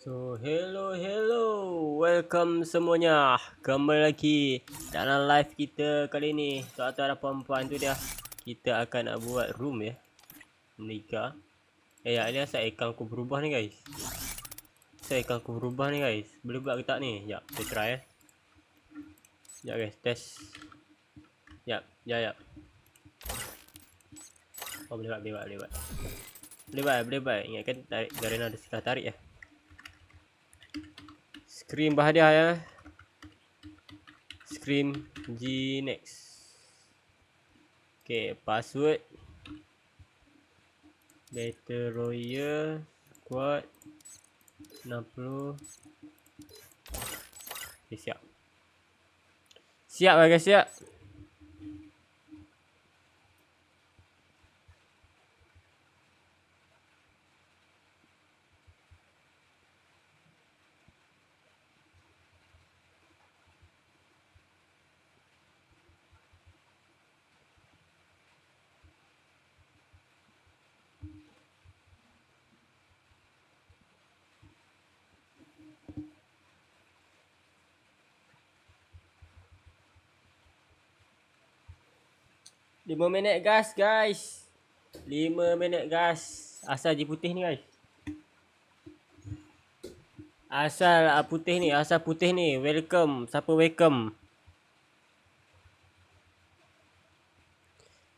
Hello, welcome semuanya. Kembali lagi dalam live kita kali ni. Tuan-tuan dan puan-puan, tu dia. Kita akan nak buat room ya. Menikah. Ya, ni asal account aku berubah ni guys. Boleh buat ke tak ni? Sekejap, kita try ya. Sekejap guys, test. Sekejap. Oh, boleh buat. Boleh buat. Ingatkan tarik Garena ada setelah tarik ya. Screen berhadiah ya. Screen Gnex. Okay, password Battle Royale Squad 60. Okay, siap guys, siap. Lima minit guys. 5 minit guys. Asal je putih ni guys. Asal putih ni. Welcome. Siapa welcome?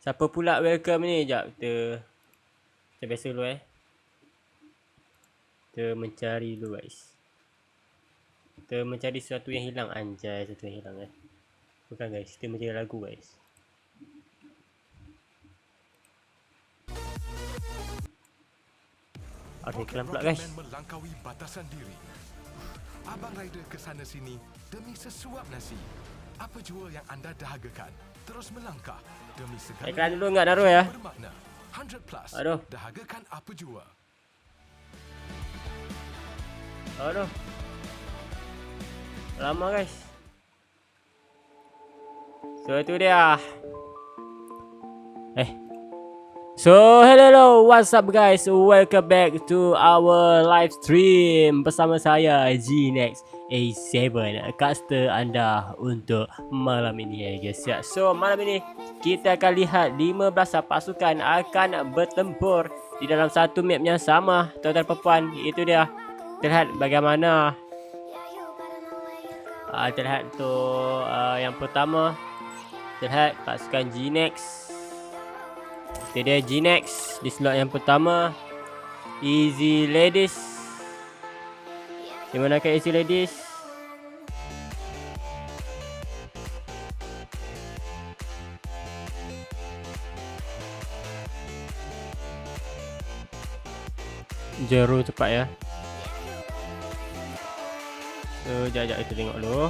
Siapa pula welcome ni? Sekejap kita biasa dulu Kita mencari dulu guys. Kita mencari sesuatu yang hilang. Anjay, sesuatu yang hilang Bukan guys, kita mencari lagu guys. Ada iklan pula guys. Melangkaui batasan diri. Abang rider ke sana sini demi sesuap nasi. Apa jua yang anda dahagakan, terus melangkah demi segala. Iklan dulu enggak naruh ya. Bermakna 100 plus. Aduh. Dahagakan apa jua. Aduh. Lama guys. So itu dia. So hello, what's up guys? Welcome back to our live stream bersama saya Gnex A7, caster anda untuk malam ini guys ya. So malam ini kita akan lihat 15 pasukan akan bertempur di dalam satu map yang sama, tuan-tuan dan puan. Itu dia. Terlihat bagaimana terlihat tu yang pertama. Terlihat pasukan Gnex. Itu dia Gnex di slot yang pertama. Easy Ladies. Di manakah Easy Ladies? Jeru cepat ya. So jap kita tengok dulu.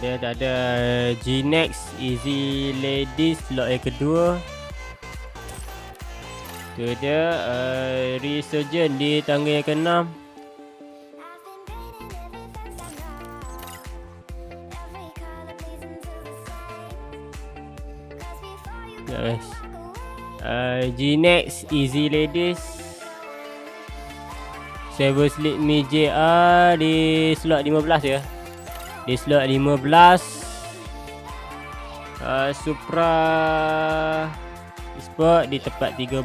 Dia ada Gnex Easy Ladies slot yang kedua. Tu dia Resurgent di tangga yang ke-6. Ya guys. Gnex Easy Ladies. Seven Sleep Me JR di slot 15 ya. Di slot 15 Supra Esport di tempat 13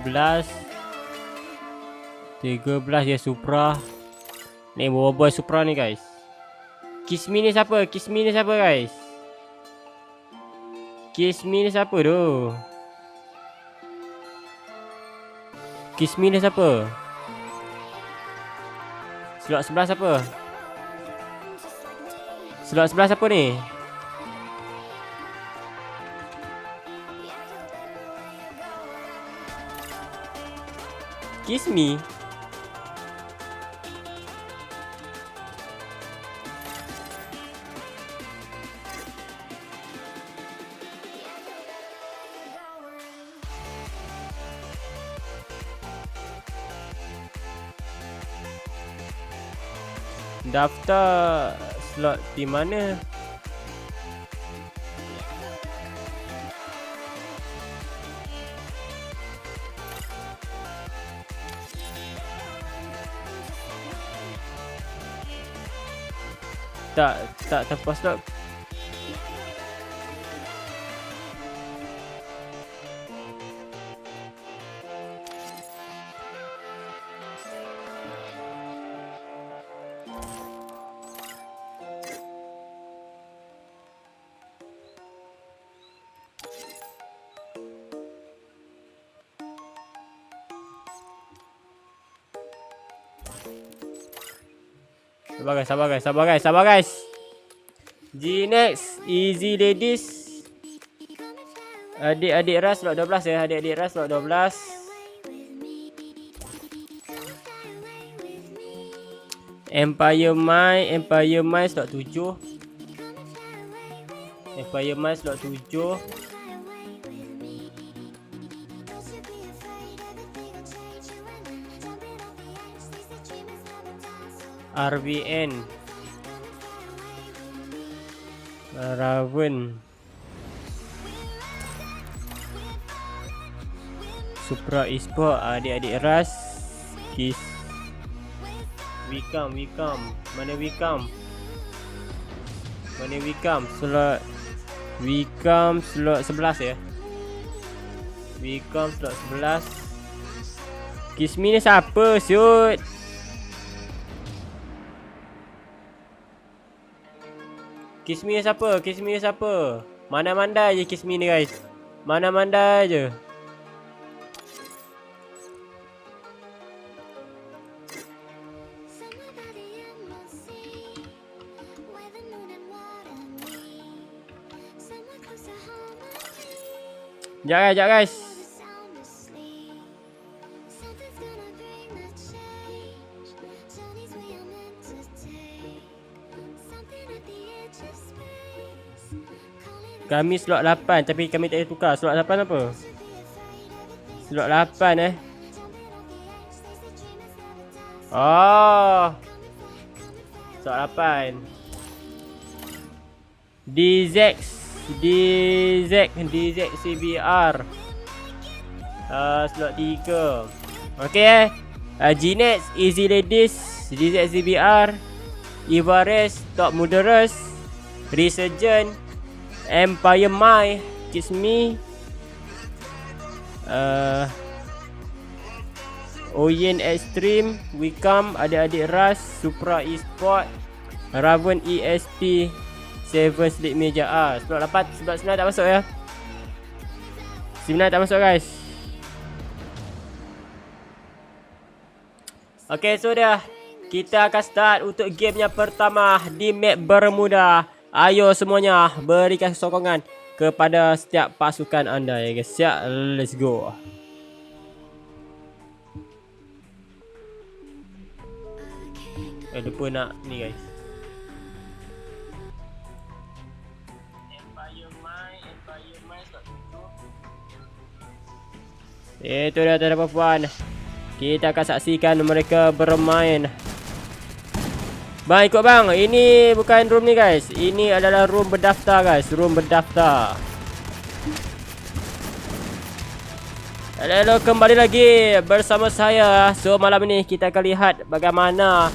ya Supra. Ni bawa Supra ni guys. Kiss Me ni siapa guys? Kiss Me ni siapa tu? Slot 11 siapa? Slot 11 siapa ni? Kiss Me. Daftar slot di mana? tak terpuas tak. Sabar guys. G-Nex, Easy Ladies. Adik-adik Ras slot 12 ya, adik-adik Ras slot 12. Empire Mai slot 7. Empire Mai slot 7. RVN Raven Supra Esport, adik-adik Ras. Kis Wicam. Mana Wicam? Slot Wicam slot 11 ya. Wicam slot 11. Kismi ni siapa siut? Kismi ni siapa? Mana-mana je Kismi ni guys. Mana-mana je. Sekejap guys. Kami slot 8 tapi kami tak boleh tukar. Slot 8 apa? Slot 8 Oh. Slot 8. DZ CBR. Slot 3. Okay G-Nex, Easy Ladies, DZ CBR, Ivares, Top Muderes, Resurgent, Empire Mai, Kiss Me, Oyen Extreme, Wicam, adik-adik Ras, Supra Esport, Raven ESP, 7 Sleep Meja slot 8 sebab 9 tak masuk ya. 9 tak masuk guys. Okay, so dah kita akan start untuk game yang pertama di map Bermuda. Ayo semuanya berikan sokongan kepada setiap pasukan anda ya guys. Siap, let's go. Lupa nak ni guys. Empire Mai slot 7. Itu dia tuan-tuan puan. Kita akan saksikan mereka bermain. Bang, ikut bang. Ini bukan room ni guys. Ini adalah room berdaftar guys. Room berdaftar. Hello, kembali lagi bersama saya. So malam ini kita akan lihat bagaimana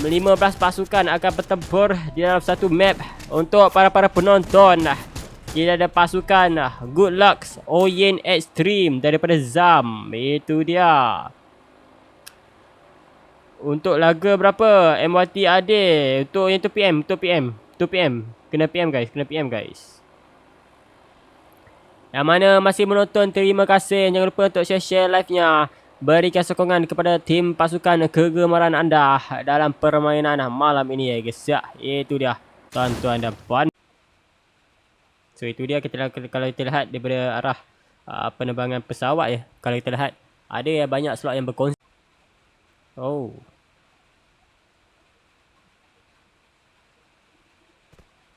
15 pasukan akan bertempur di dalam satu map. Untuk para penonton, kita ada pasukan Good Lucks Oyen Extreme daripada Zam. Itu dia. Untuk laga berapa? MYT ada. Untuk yang tu PM. Kena PM guys. Yang mana masih menonton, terima kasih. Jangan lupa untuk share live-nya. Berikan sokongan kepada tim pasukan kegemaran anda dalam permainan malam ini ya guys. Ya, itu dia tuan-tuan dan puan. So itu dia kalau kita lihat daripada arah penerbangan pesawat ya. Kalau kita lihat ada banyak slot yang berkongsi. Oh.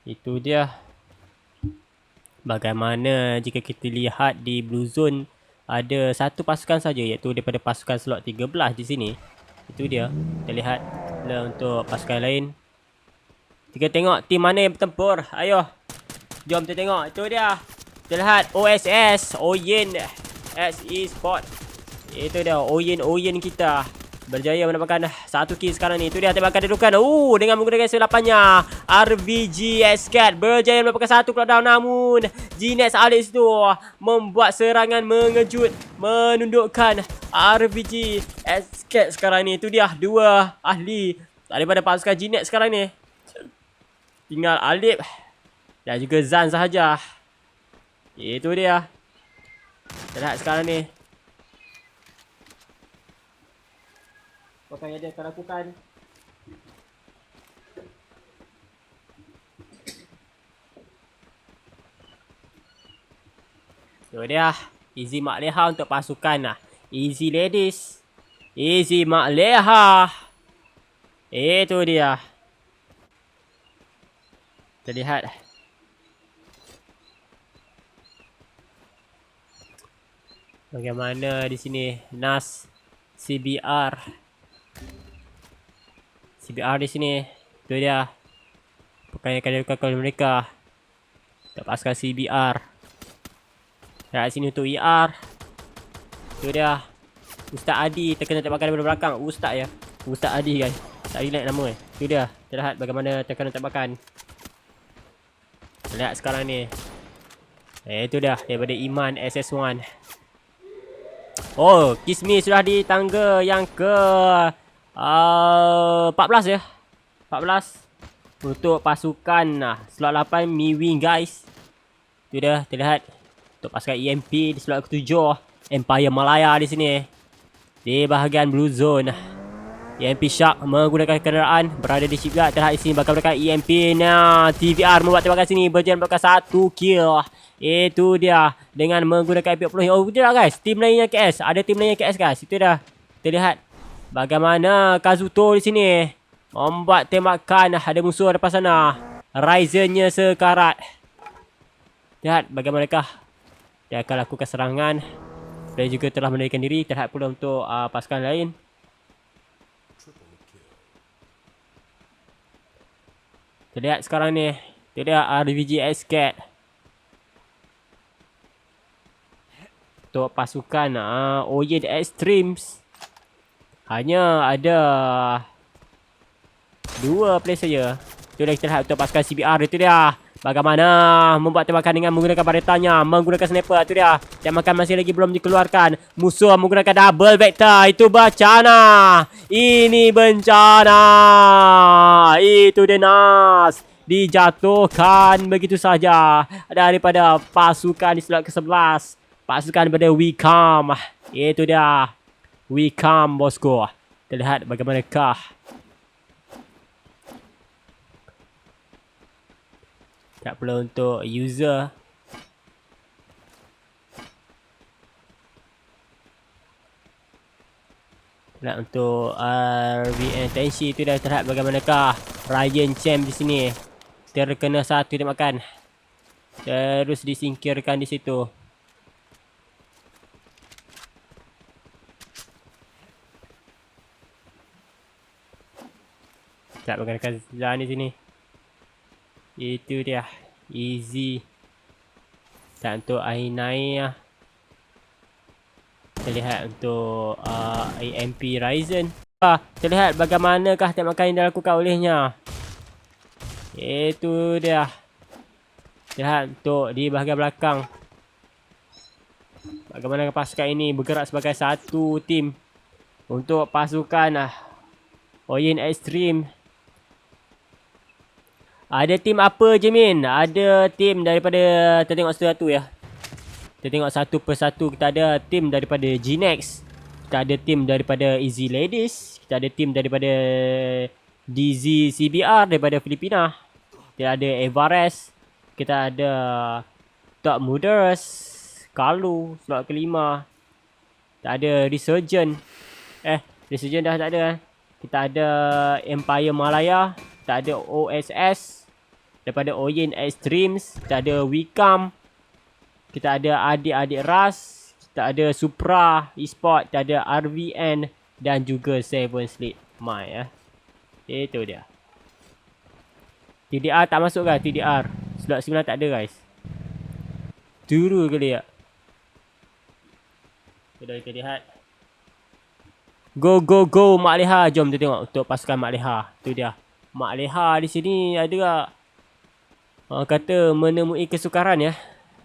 Itu dia. Bagaimana jika kita lihat di Blue Zone ada satu pasukan saja, iaitu daripada pasukan slot 13 di sini. Itu dia. Kita lihat untuk pasukan lain. Kita tengok tim mana yang bertempur. Ayo. Jom kita tengok. Itu dia. Kita lihat OSS, Oyen SE Sport. Itu dia Oyen kita. berjaya mendapatkan satu kill sekarang ni. Itu dia tembakan dedukan. Dengan menggunakan S8-nya. RVG Escat berjaya mendapatkan satu knockdown, namun G-Nex Alex tu membuat serangan mengejut, menundukkan RVG Escat sekarang ni. Itu dia dua ahli daripada pasukan G-Nex sekarang ni. Tinggal Alip dan juga Zan sahaja. Itu dia. Kita lihat sekarang ni apa yang dia akan lakukan. Itu dia. Easy Mak Leha untuk pasukan lah. Easy Ladies. Easy Mak Leha. Itu dia. Kita lihat. Bagaimana di sini Nas CBR di sini. Itu dia. Perkayaan kalau mereka untuk pasukan CBR. Dari sini untuk ER. Itu dia. Ustaz Adi terkena tembakan daripada belakang. Ustaz ya. Ustaz Adi guys. Tak relax nama eh. Itu dia. Kita lihat bagaimana terkena tembakan. Kita lihat sekarang ni. Itu dah daripada Iman SS1. Kismi sudah di tangga yang ke 14 ya. 14 untuk pasukan slot 8 Miwing guys. Itu dah terlihat untuk pasukan EMP di slot ke-7 Empire Malaya di sini. Di bahagian blue zone. EMP Shark menggunakan kenderaan berada di shipyard. Terlihat di sini bakal menggunakan EMP. TVR membuat tembakan sini berjaya mendapatkan 1 kill. Itu dia dengan menggunakan MP40. Itu dah guys. Tim lainnya KS. Ada tim lainnya KS guys. Itu dah terlihat bagaimana Kazuto di sini membuat tembakan. Ada musuh depan sana. Ryzennya sekarat. Lihat bagaimanakah dia akan lakukan serangan. Dan juga telah mendirikan diri. Terlihat pula untuk pasukan lain. Terlihat sekarang ni. Itu dia RVG Escat. Untuk pasukan Oyen Extremes. Hanya ada 2 player saja. Itu dah kita lihat untuk pasukan CBR. Itu dia. Bagaimana membuat tembakan dengan menggunakan baretanya. Menggunakan sniper. Itu dia. Tembakan masih lagi belum dikeluarkan. Musuh menggunakan double vector. Itu bencana. Ini bencana. Itu dia Nas. Dijatuhkan begitu saja. Daripada pasukan di slot ke-11. Pasukan daripada Wicam. Itu dia. Wicam bosku. Kita lihat bagaimanakah. Tak perlu untuk user. Nak untuk RVN Tenshi. Itu dah terlihat bagaimanakah Ryan Champ di sini. Terkena satu tembakan. Terus disingkirkan di situ. Tak menggunakan Zan di sini. Itu dia. Easy. Tak untuk Ainai. Kita lihat untuk AMP Ryzen. Kita lihat bagaimanakah tembakan yang dilakukan olehnya. Itu dia. Kita lihat untuk di bahagian belakang. Bagaimana pasukan ini bergerak sebagai satu tim. Untuk pasukan Oyen Extreme. Ada tim apa je Min? Ada tim daripada, kita tengok satu ya. Kita tengok satu persatu. Kita ada tim daripada G-Nex. Kita ada tim daripada Easy Ladies. Kita ada tim daripada DZ CBR daripada Filipina. Kita ada Everest. Kita ada Top Muders. Kalu slot ke-5. Kita ada Resurgent. Resurgent dah tak ada. Kita ada Empire Malaya. Kita ada OSS daripada Oyen Extremes. Kita ada Wicam. Kita ada adik-adik Ras. Kita ada Supra Esport. Kita ada RVN. Dan juga Seven Sleep My ya. Itu dia. TDR tak masuk kan? TDR slot 9 tak ada guys. Turu kali ya. Sudah kita lihat. Go Mak Leha. Jom kita tengok untuk pasukan Mak Leha. Tu dia. Mak Leha di sini ada kata menemui kesukaran ya.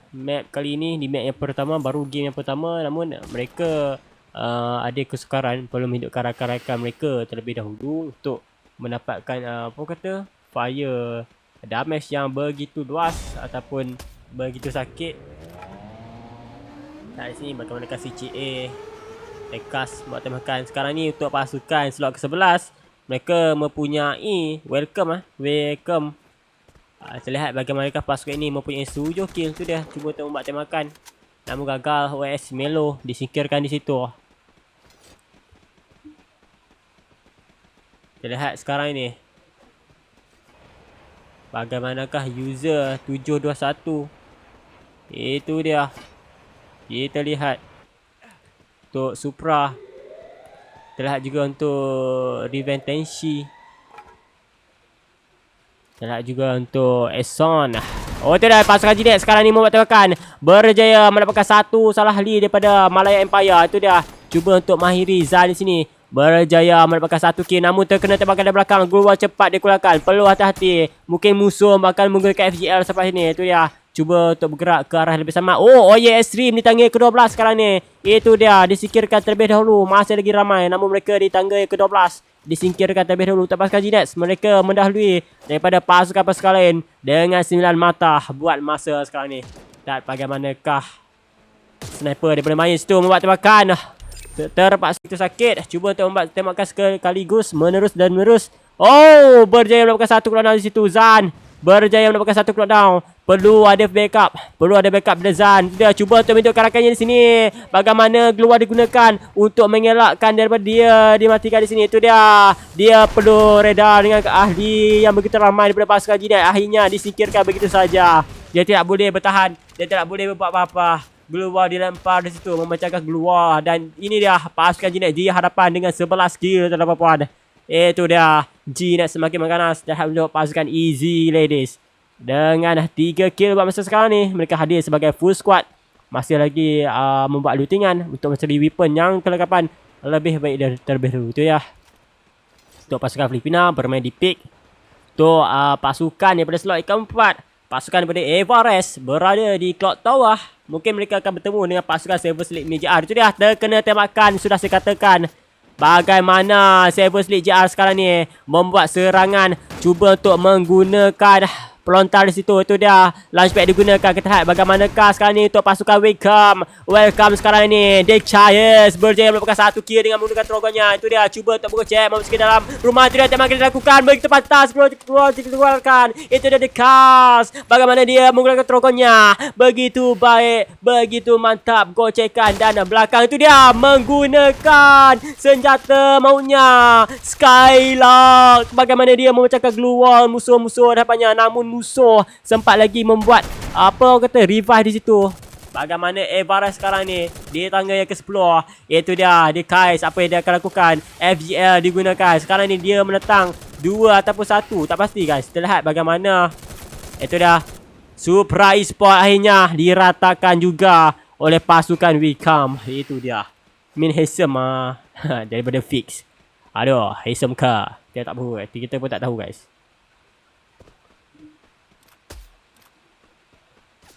Map kali ini di map yang pertama, baru game yang pertama, namun mereka ada kesukaran perlu menghidupkan rakan-rakan mereka terlebih dahulu untuk mendapatkan apa kata fire damage yang begitu luas ataupun begitu sakit. Di sini bagaimana CCA tekas buat tembakan. Sekarang ni untuk pasukan slot ke-11 mereka mempunyai welcome. Terlihat bagaimana pasukan ini mempunyai 7 kill. Tu dia cuba untuk membuat tembakan, namun gagal. OS Melo disingkirkan di situ. Terlihat sekarang ini bagaimanakah user 721. Itu dia. Kita lihat untuk Supra. Terlihat juga untuk Reventancy. Terlihat juga untuk Eson. Oh, tu dah pasukan Jinet sekarang ni membuat tembakan. Berjaya mendapatkan satu salah lead daripada Malaya Empire. Itu dia. Cuba untuk Mahiri Zan di sini. Berjaya mendapatkan satu kill, namun terkena tembakan dari belakang. Global cepat dikeluarkan. Perlu hati-hati. Mungkin musuh bakal menggunakan FGL selepas ini. Itu dia. Cuba untuk bergerak ke arah lebih sama. Oh, OYS Stream di tangga ke-12 sekarang ni. Itu dia. Disingkirkan terlebih dahulu. Masih lagi ramai. Namun mereka di tangga ke-12. Disingkirkan terlebih dahulu. Tak pasukan G-Nex. Mereka mendahului daripada pasukan-pasukan lain. Dengan 9 mata. Buat masa sekarang ni. Dan bagaimanakah sniper daripada main situ membuat tembakan. Terpaksa itu sakit. Cuba untuk membuat tembakan sekaligus. Menerus dan menerus. Oh, berjaya mendapatkan satu knockdown di situ. Zan berjaya mendapatkan satu knockdown. Perlu ada backup. Perlu ada backup dari Zan. Dia cuba untuk menunjukkan rakannya di sini. Bagaimana keluar digunakan untuk mengelakkan daripada dia dimatikan di sini. Itu dia. Dia perlu reda dengan ahli yang begitu ramai daripada pasukan Jinet. Akhirnya disingkirkan begitu saja. Dia tidak boleh bertahan. Dia tidak boleh berbuat apa-apa. Keluar dilempar di situ, memecahkan keluar. Dan ini dia pasukan Jinet di hadapan dengan 11 kill tuan-tuan puan. Itu dia. Jinet semakin mengganas terhadap untuk pasukan Easy Ladies. Dengan 3 kill buat masa sekarang ni, mereka hadir sebagai full squad. Masih lagi membuat lootingan untuk mencari weapon yang kelengkapan lebih baik dari terlebih dahulu. Itu ya. Untuk pasukan Filipina bermain di pick. Untuk pasukan daripada slot keempat, pasukan daripada Everest berada di Clock Tower. Mungkin mereka akan bertemu dengan pasukan Silver Slate JR. Itu dia, terkena tembakan. Sudah saya katakan bagaimana Silver Slate JR sekarang ni membuat serangan. Cuba untuk menggunakan pelontar di situ. Itu dia. Launchpad digunakan. Kita lihat bagaimanakah sekarang ni untuk pasukan Welcome sekarang ni. Dick Chayes berjaya mendapatkan satu kill dengan menggunakan terogonnya. Itu dia. Cuba untuk bergocek memasuki dalam rumah. Itu dia tembakan dilakukan. Begitu pantas. Keluar dikeluarkan. Itu dia Dekas. Bagaimana dia menggunakan terogonnya. Begitu baik. Begitu mantap. Gocekan. Dan belakang itu dia. Menggunakan senjata maunya. Skylark. Bagaimana dia memecahkan keluar musuh-musuh hadapannya. Namun musuh sempat lagi membuat apa kata revive di situ. Bagaimana Everest sekarang ni di tangga yang ke-10. Itu dia. Dia Kais. Apa yang dia akan lakukan. FGL digunakan. Sekarang ni dia menentang 2 ataupun 1. Tak pasti guys. Kita lihat bagaimana. Itu dia. Supra Esport akhirnya diratakan juga oleh pasukan Wickham. Itu dia. Min Handsome daripada Fix. Aduh. Handsome car. Kita tak tahu. Kita pun tak tahu guys.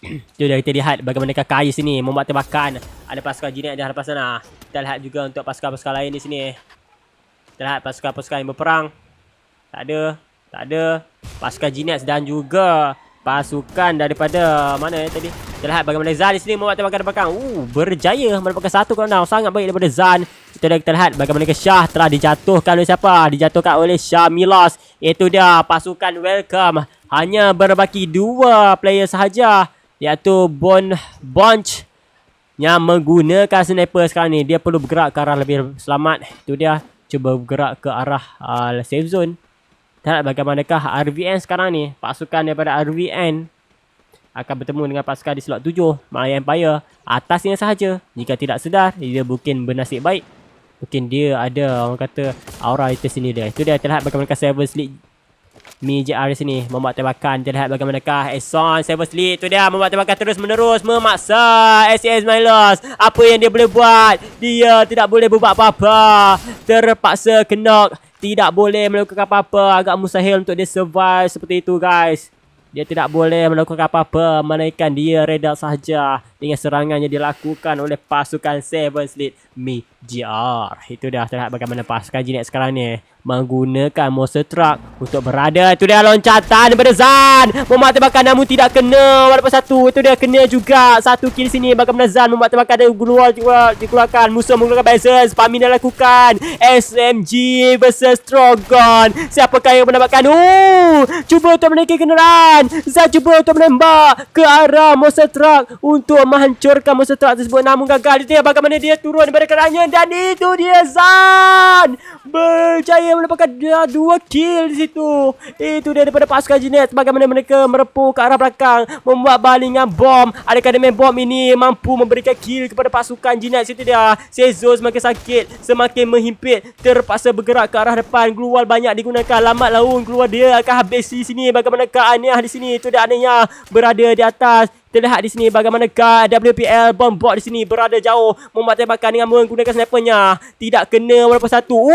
Itu dah kita lihat bagaimana Kais sini membuat tembakan. Ada pasukan Jinet di hadapan sana. Kita lihat juga untuk pasukan-pasukan lain di sini. Kita lihat pasukan-pasukan yang berperang. Tak ada. Pasukan Jinet dan juga pasukan daripada mana tadi. Kita lihat bagaimana Zan di sini membuat tembakan di belakang. Berjaya mendapatkan satu knockdown. Sangat baik daripada Zan. Kita lihat bagaimana Syah telah dijatuhkan oleh siapa? Dijatuhkan oleh Syah Milos. Itu dia pasukan Welcome. Hanya berbaki 2 player sahaja. Iaitu Bonch yang menggunakan sniper sekarang ni. Dia perlu bergerak ke arah lebih selamat. Itu dia. Cuba bergerak ke arah safe zone. Tak bagaimanakah RVN sekarang ni. Pasukan daripada RVN akan bertemu dengan pasukan di slot 7 Malaya Empire. Atasnya sahaja. Jika tidak sedar, dia mungkin bernasib baik. Mungkin dia ada orang kata aura itu sini dia. Itu dia. Terlihat bagaimana Silver Slate MJR di sini membuat tembakan. Kita lihat bagaimanakah Ezon Seven Sleep tu dia membuat tembakan terus menerus memaksa SAS Milos. Apa yang dia boleh buat? Dia tidak boleh buat apa-apa. Terpaksa knock. Tidak boleh melakukan apa-apa. Agak mustahil untuk dia survive seperti itu guys. Dia tidak boleh melakukan apa-apa melainkan dia reda sahaja dengan serangan yang dilakukan oleh pasukan Seven Sleep MJR. Itu dah terlihat bagaimana pasukan G-Nex sekarang ni menggunakan monster truck untuk berada. Itu dia loncatan daripada Zan. Membuat tembakan namun tidak kena walaupun satu. Itu dia kena juga. Satu kill sini bagaimana Zan membuat tembakan dan dikeluarkan. Musuh menggunakan Bezos. Pamina lakukan. SMG versus Trogon. Siapakah yang mendapatkan? Cuba untuk menaiki kenderaan. Zan cuba untuk menembak ke arah monster truck untuk menghancurkan monster truck tersebut namun gagal. Dia bagaimana dia turun daripada kenderaannya dan itu dia Zan berjaya mendapatkan 2 kill di situ. Itu dia daripada pasukan G-Nex. Bagaimana mereka merepuh ke arah belakang membuat balingan bom. Adakah demi bom ini mampu memberikan kill kepada pasukan G-Nex? Itu dia. Sezo semakin sakit, semakin menghimpit, terpaksa bergerak ke arah depan. Global banyak digunakan. Lambat laun keluar dia akan habis di sini. Bagaimanakah Aniah di sini? Itu dia Aniah berada di atas. Terlihat di sini bagaimanakah WPL bombot di sini berada jauh membuat tembakan dengan menggunakan snipernya. Tidak kena walaupun satu.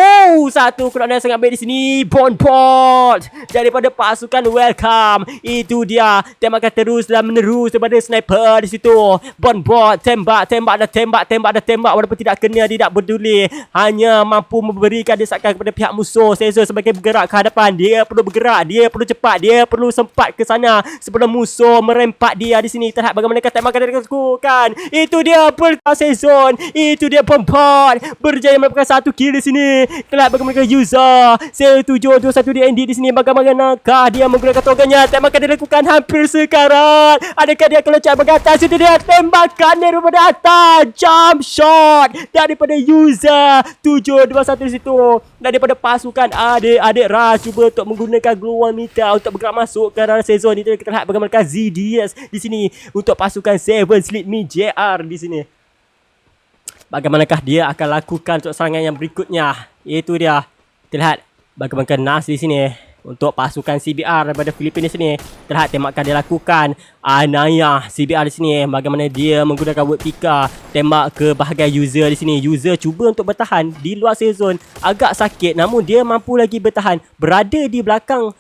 Satu keronan sangat baik di sini. Bombot daripada pasukan Welcome. Itu dia tembakan terus dan menerus daripada sniper di situ. Bombot tembak walaupun tidak kena, tidak peduli. Hanya mampu memberikan desakan kepada pihak musuh. Sezo sebagai bergerak ke hadapan. Dia perlu bergerak, dia perlu cepat, dia perlu sempat ke sana sebelum musuh merempat dia di sini. Terlihat bagaimana tembakan dia dilakukan. Itu dia Season. Itu dia Bombot berjaya mendapatkan 1 kill di sini. Terlihat bagaimana user 1721 DND di sini. Bagaimanakah dia menggunakan togannya. Tembakan dia dilakukan hampir sekarat. Adakah dia akan loncat ke atas? Itu dia tembakan daripada atas. Jump shot daripada user 721 di situ. Daripada pasukan adik-adik Ras cuba untuk menggunakan global meter untuk bergerak masuk ke arah Season. Itu kita lihat bagaimana ZDS di sini untuk pasukan Seven Sleep MJR di sini. Bagaimanakah dia akan lakukan untuk serangan yang berikutnya? Itu dia. Terlihat bagaimana Nas di sini untuk pasukan CBR daripada Filipina sini. Terlihat tembakan dia lakukan. Anaya CBR di sini bagaimana dia menggunakan word pika tembak ke bahagian user di sini. User cuba untuk bertahan di luar season. Agak sakit namun dia mampu lagi bertahan. Berada di belakang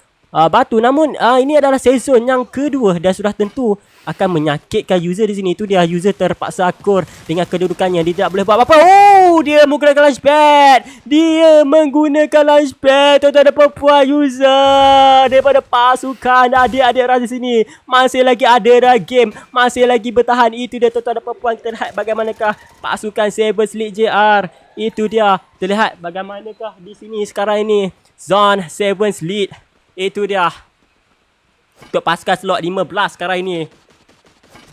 batu. Namun ini adalah season yang kedua dan sudah tentu akan menyakitkan user di sini. Itu dia user terpaksa akur dengan kedudukannya. Dia tidak boleh buat apa-apa. Dia menggunakan launchpad. Dia menggunakan launchpad. Tuan-tuan dan perempuan user daripada pasukan adik-adik Ras di sini. Masih lagi ada dalam game. Masih lagi bertahan. Itu dia tuan-tuan dan perempuan. Kita lihat bagaimanakah pasukan Seven Sleep JR. Itu dia. Terlihat bagaimanakah di sini sekarang ini. Zone Seven Sleep. Itu dia. Untuk pasukan slot 15 sekarang ini.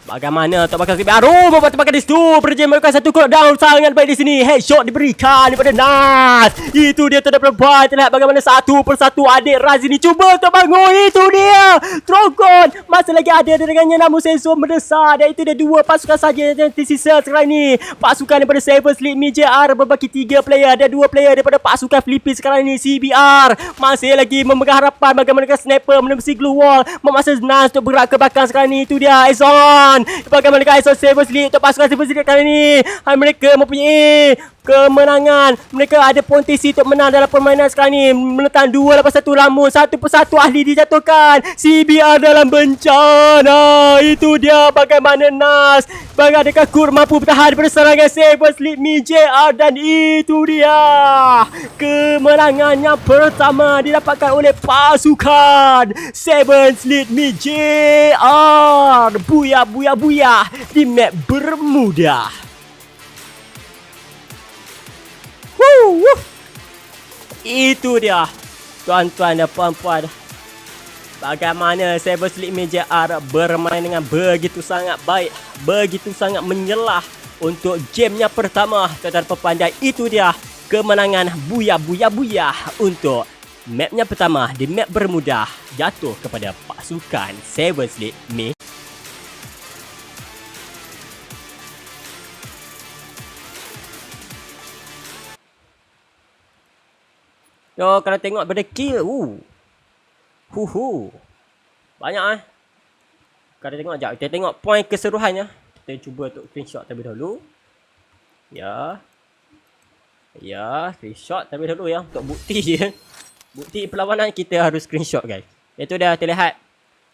Bagaimana untuk bakal CBR? Membuat tembakan di situ. Berjaya melakukan satu cooldown sangat baik di sini. Headshot diberikan daripada Nas. Itu dia terdapat perempuan. Terlihat bagaimana satu persatu adik Raz ini cuba untuk bangun. Itu dia Trogon. Masih lagi ada dengannya namun Season mendesak. Dan itu dia 2 pasukan saja yang tersisa sekarang ini. Pasukan daripada Seven Sleep MJR berbagi 3 player. Dan 2 player daripada pasukan Filipina sekarang ini. CBR masih lagi memegang harapan bagaimana sniper menembus glue wall. Memaksa Nas untuk bergerak ke belakang sekarang ini. Itu dia Ezon. Bagaimana Ezon Seven Sleep untuk pasukan Seven Sleep kali ini. Mereka mempunyai kemenangan. Mereka ada potensi untuk menang dalam permainan sekarang ni. Menentang 2-1 namun satu persatu ahli dijatuhkan. CBR dalam bencana. Itu dia bagaimana Nas. Bagaimanakah Kur mampu bertahan daripada serangan Seven Sleep MJR. Dan itu dia kemenangan yang pertama didapatkan oleh pasukan Seven Sleep MJR. Buya di map Bermuda. Itu dia tuan-tuan dan puan-puan. Bagaimana Seven Sleep MJR bermain dengan begitu sangat baik, begitu sangat menyelah untuk gamenya pertama. Tuan-tuan dan puan-puan, dan itu dia kemenangan buya untuk mapnya pertama di map Bermuda jatuh kepada pasukan Seven Sleep MJR. Kalau tengok pada kill, Banyak Kita tengok sekejap. Kita tengok point keseluruhannya. Kita cuba untuk screenshot terlebih dahulu. Ya, screenshot terlebih dahulu ya. Untuk bukti je. Bukti perlawanan kita harus screenshot guys. Itu dah terlihat.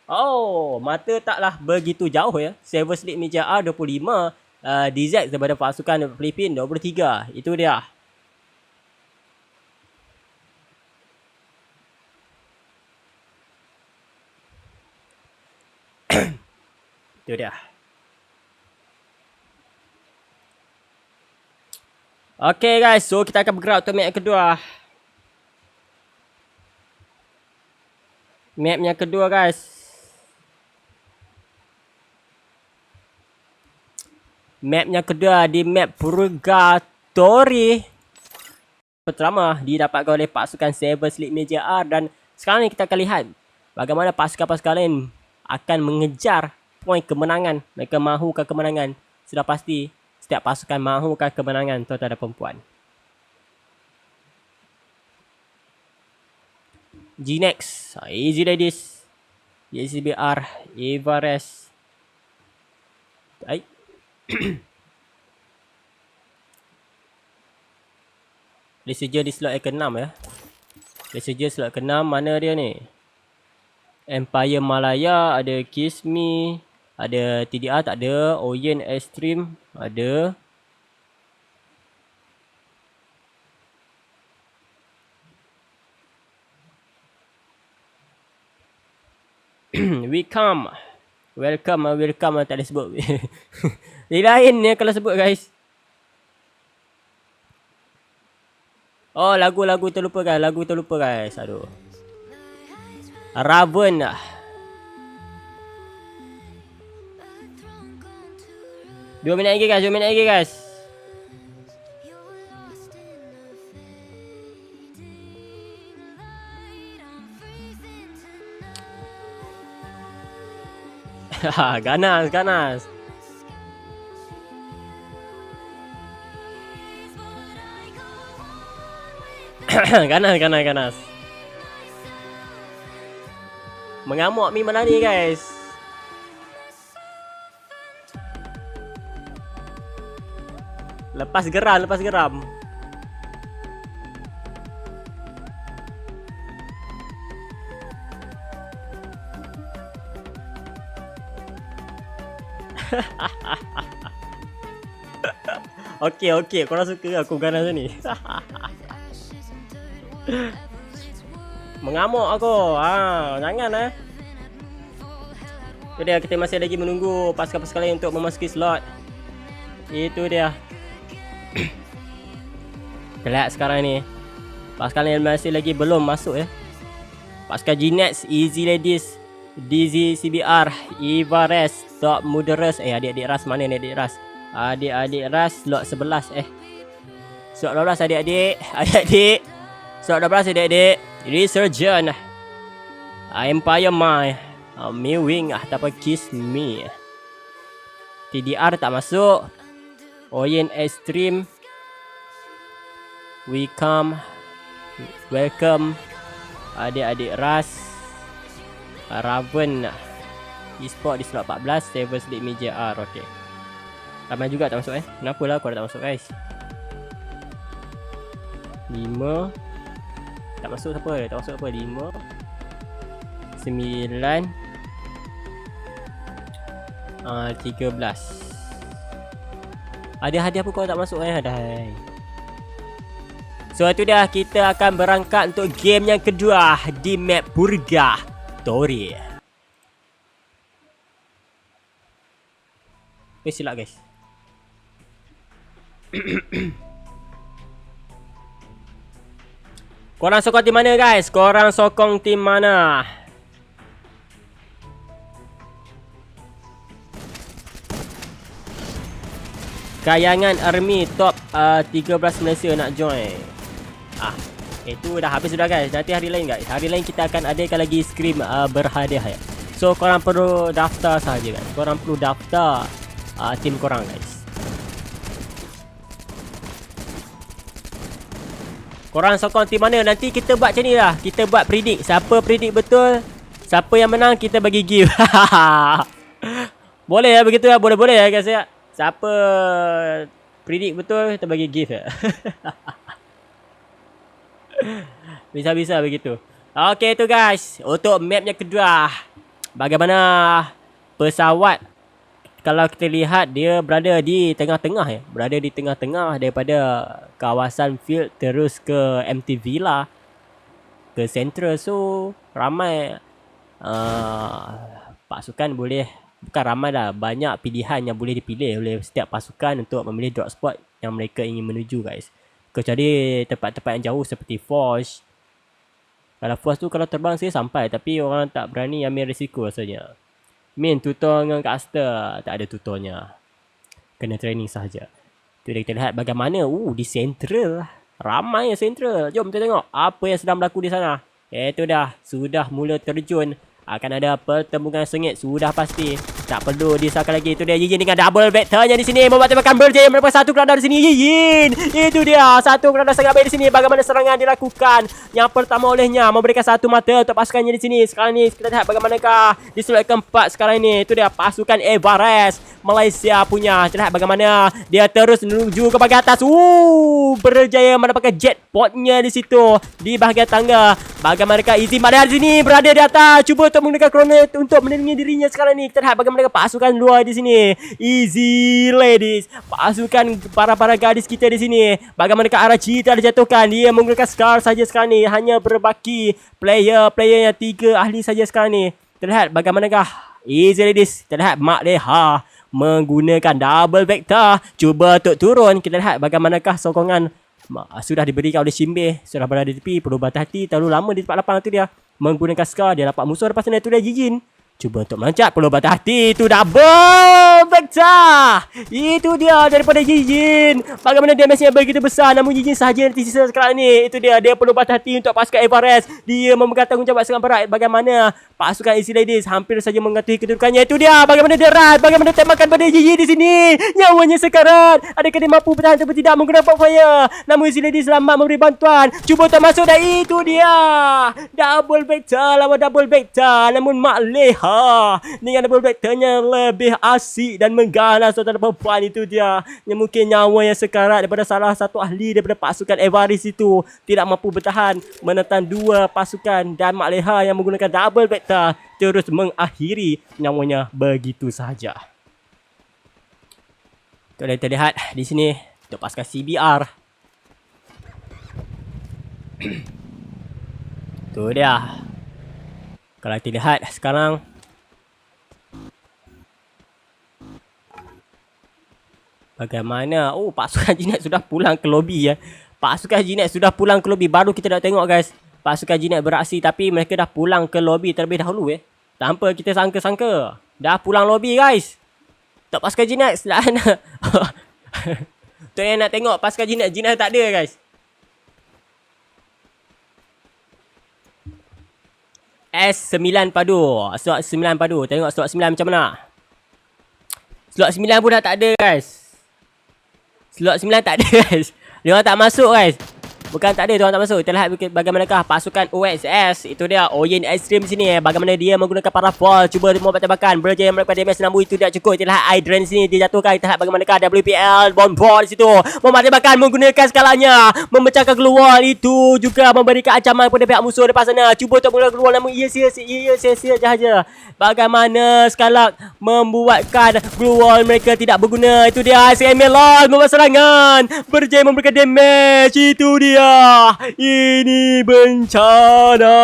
Oh, mata taklah begitu jauh ya. Silver Slit Meja R 25. DZ daripada pasukan Filipin 23. Itu dia. Itu dia. Okay guys, so kita akan bergerak untuk map kedua. Mapnya kedua guys. Mapnya kedua di map Purgatory. Pertama didapatkan oleh pasukan Silver Slit Meja R. Dan sekarang ni kita akan lihat bagaimana pasukan-pasukan lain akan mengejar poin kemenangan. Mereka mahukan kemenangan. Sudah pasti setiap pasukan mahukan kemenangan, tuan-tuan dan perempuan. G-Nex, Easy Ladies, YCBR, Everest. Dia saja di slot ke-6 ya. Dia saja slot ke-6. Mana dia ni? Empire Malaya, ada Kiss Me, ada TDR tak ada, Orient Extreme ada. Welcome tak boleh sebut. Dia lain ni kalau sebut guys. Oh, lagu terlupa guys. Aduh. Raven. 2 minit lagi guys. Ganas. Ganas. Mengamuk Mi mana ni guys. Lepas geram. Okey, korang suka aku ganas ni. Mengamuk aku. Jangan Itu dia, kita masih lagi menunggu pasukan-pasukan lain untuk memasuki slot. Itu dia. Kita lihat sekarang ni. Pasukan lain masih lagi belum masuk ya. Pasukan G-Nex, Easy Ladies, DZ CBR, Everest, Top Murderers. Adik-adik Ras mana ni adik Ras? Adik-adik Ras slot 11 slot 12 adik-adik. Slot 12 adik-adik. Resurgent, Empire Mine, Mewing ataupun Kiss Me. TDR tak masuk. Orient Extreme, Welcome, adik-adik Ras, Raven, Esport di slot 14, Silver Slit Meja R. Okey. Ramai juga tak masuk Kenapa lah korang tak masuk guys? 5. Tak masuk siapa? 5 9 13. Ada hadiah apa korang tak masuk Adai. So itu dah, kita akan berangkat untuk game yang kedua di map Purgatory. Silap guys. Korang sokong tim mana guys? Kayangan Army top 13 Malaysia nak join. Itu dah habis sudah guys. Nanti hari lain guys. Hari lain kita akan adakan lagi scrim berhadiah ya. So korang perlu daftar saja guys. Korang perlu daftar tim korang guys. Korang sokong tim mana? Nanti kita buat macam ni lah. Kita buat predict. Siapa predict betul, siapa yang menang, kita bagi gift. Boleh ya begitu ya. Boleh-boleh ya guys ya. Siapa predict betul, kita bagi gift ya. Bisa-bisa begitu. Okay tu guys. Untuk mapnya kedua. Bagaimana pesawat. Kalau kita lihat dia berada di tengah-tengah ya. Berada di tengah-tengah daripada kawasan field terus ke MT Villa. Ke Central. So ramai pasukan boleh. Bukan ramai lah. Banyak pilihan yang boleh dipilih oleh setiap pasukan untuk memilih drop spot yang mereka ingin menuju guys. Kecuali tempat-tempat yang jauh seperti Forge. Kalau Forge tu kalau terbang saya sampai. Tapi orang tak berani ambil risiko rasanya. Main tutor dengan caster. Tak ada tutornya. Kena training sahaja. Tu kita lihat bagaimana. Di Central. Ramai ya Central. Jom kita tengok apa yang sedang berlaku di sana. Itu dah. Sudah mula terjun. Akan ada pertembungan sengit. Sudah pasti. Tak perlu disahkan lagi. Itu dia Yin dengan double vectornya di sini. Membuat tembakan berjaya. Mereka satu kerana di sini. Yin. Itu dia. Satu kerana sangat baik di sini. Bagaimana serangan dilakukan. Yang pertama olehnya. Memberikan satu mata untuk pasukannya di sini. Sekarang ni kita lihat bagaimanakah. Di slot keempat sekarang ini. Itu dia pasukan Everest. Malaysia punya. Kita lihat bagaimana. Dia terus menuju ke bahagian atas. Berjaya mendapatkan jetpotnya di situ. Di bahagian tangga. Bagaimanakah Izzy Malaysia di sini. Berada di atas. Cuba untuk menggunakan krono untuk melindungi dirinya sekarang ni. Kita lihat bagaimana pasukan luar di sini. Easy ladies. Pasukan para gadis kita di sini. Bagaimana arah cita dijatuhkan. Dia menggunakan Scar saja sekarang ni. Hanya berbaki player yang 3 ahli saja sekarang ni. Kita lihat bagaimanakah Easy ladies. Kita lihat Mak Leha menggunakan double vector. Cuba untuk turun. Kita lihat bagaimanakah sokongan sudah diberikan oleh Shimbe. Sudah berada di tepi. Perlu berhati-hati. Terlalu lama di tempat lapang tu dia. Menggunakan Scar. Dia dapat musuh. Lepas sana tu dia Jijin. Cuba untuk meloncat. Perlu berhati-hati. Itu double vector. Itu dia daripada Jijin. Bagaimana damage-nya begitu besar. Namun Jijin sahaja yang tersisa sekarang ni. Itu dia. Dia perlu berhati-hati untuk pasukan Everest. Dia memegang tanggungjawab sangat berat. Bagaimana pasukan Easy Ladies hampir saja mengganti kedudukannya. Itu dia. Bagaimana dia rat. Bagaimana tembakan pada Jijin di sini. Nyawanya sekarat. Adakah dia mampu bertahan atau tidak menggunakan pop fire. Namun Easy Ladies selamat memberi bantuan. Cuba untuk masuk dan itu dia. Double vector lawan double vector. Namun Mak Leha dengan double vectornya lebih asik dan mengganas tuan-tuan perempuan. Itu dia yang mungkin nyawa yang sekarat daripada salah satu ahli daripada pasukan Everest itu tidak mampu bertahan menentang 2 pasukan dan Mak Leha yang menggunakan double vector terus mengakhiri nyawanya begitu sahaja. Kita lihat di sini untuk pasukan CBR. Tu dia. Kalau kita lihat sekarang bagaimana? Pasukan Jinet sudah pulang ke lobi ya. Pasukan Jinet sudah pulang ke lobi. Baru kita dah tengok guys. Pasukan Jinet beraksi tapi mereka dah pulang ke lobi terlebih dahulu Tanpa kita sangka-sangka. Dah pulang lobi guys. Tak pasukan Jinet selana. Tu yang nak tengok pasukan Jinet. Jinet tak ada guys. S9 padu. Slot 9 padu. Tengok slot 9 macam mana. Slot 9 pun dah tak ada guys. Slot 9 tak ada guys. Dia orang tak masuk guys. Bukan tak ada, dia orang tak masuk. Kita lihat bagaimanakah pasukan OXS. Itu dia Oyin Extreme sini bagaimana dia menggunakan parafall. Cuba membuat tembakan. Berjaya melakukan damage namun itu tidak cukup. Kita lihat Hydran sini dijatuhkan. Kita lihat bagaimanakah WPL Bonbon di situ. Membuat tembakan menggunakan skalanya. Memecahkan keluar. Itu juga memberikan ancaman kepada pihak musuh depan sana. Cuba untuk menggunakan keluar namun ia sia-sia sahaja. Bagaimana Skalak membuatkan glue wall mereka tidak berguna. Itu dia SML membuat serangan. Berjaya memberikan damage. Itu dia. Ini bencana.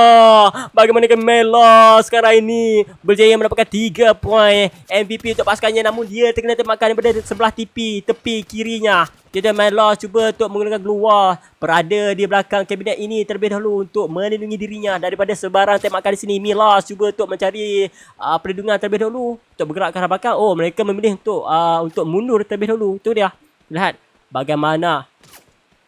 Bagaimana ke Melo sekarang ini berjaya mendapatkan 3 poin MVP untuk pasukannya. Namun dia terkena tembakan daripada sebelah tepi kirinya. Jadi Melo cuba untuk menggunakan glue wall. Berada di belakang kabinet ini terlebih dahulu untuk melindungi dirinya daripada sebarang tembakan di sini. Milos cuba untuk mencari perlindungan terlebih dahulu untuk bergerak ke arah belakang. Mereka memilih untuk mundur terlebih dahulu. Itu dia. Lihat bagaimana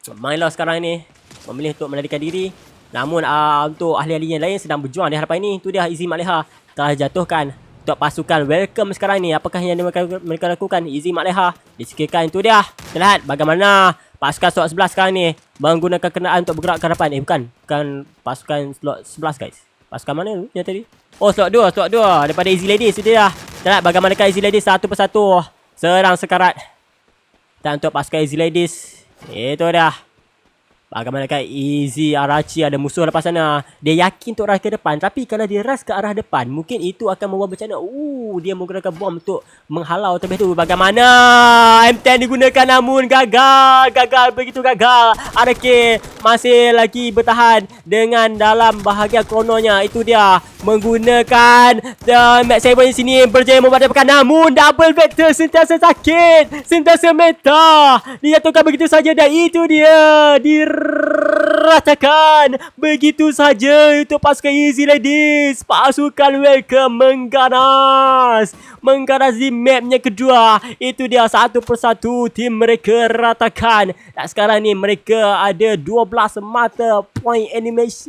Milo sekarang ni memilih untuk melarikan diri. Namun untuk ahli-ahli yang lain sedang berjuang di hadapan ini. Itu dia Izzy Mak Leha telah jatuhkan untuk pasukan Welcome sekarang ni. Apakah yang mereka lakukan? Izzy Mak Leha disingkirkan. Itu dia. Kita lihat bagaimana Pasukan slot 11 sekarang ni menggunakan kenderaan untuk bergerak ke depan. Bukan pasukan slot 11 guys. Pasukan mana tu yang tadi? Oh, slot 2 daripada Easy Ladies itu dia. Kita lihat bagaimanakah Easy Ladies satu persatu serang sekarat. Dan untuk pasukan Easy Ladies, itu dia. Bagaimanakah Easy Arachi ada musuh lepas sana. Dia yakin untuk rush ke depan. Tapi kalau dia rush ke arah depan, mungkin itu akan membuat bencana. Dia menggunakan bom untuk menghalau terlebih tu. Bagaimana M10 digunakan namun gagal. Begitu gagal. RK masih lagi bertahan dengan dalam bahagian krononya. Itu dia. Menggunakan Max 7 di sini berjaya memadamkan. Namun double vector sentiasa sakit. Sentiasa meta. Dijatuhkan begitu saja dan itu dia. Diratakan begitu saja untuk pasukan Easy Ladies. Pasukan Welcome mengganas di mapnya kedua. Itu dia satu persatu tim mereka ratakan. Dan sekarang ni mereka ada 12 mata point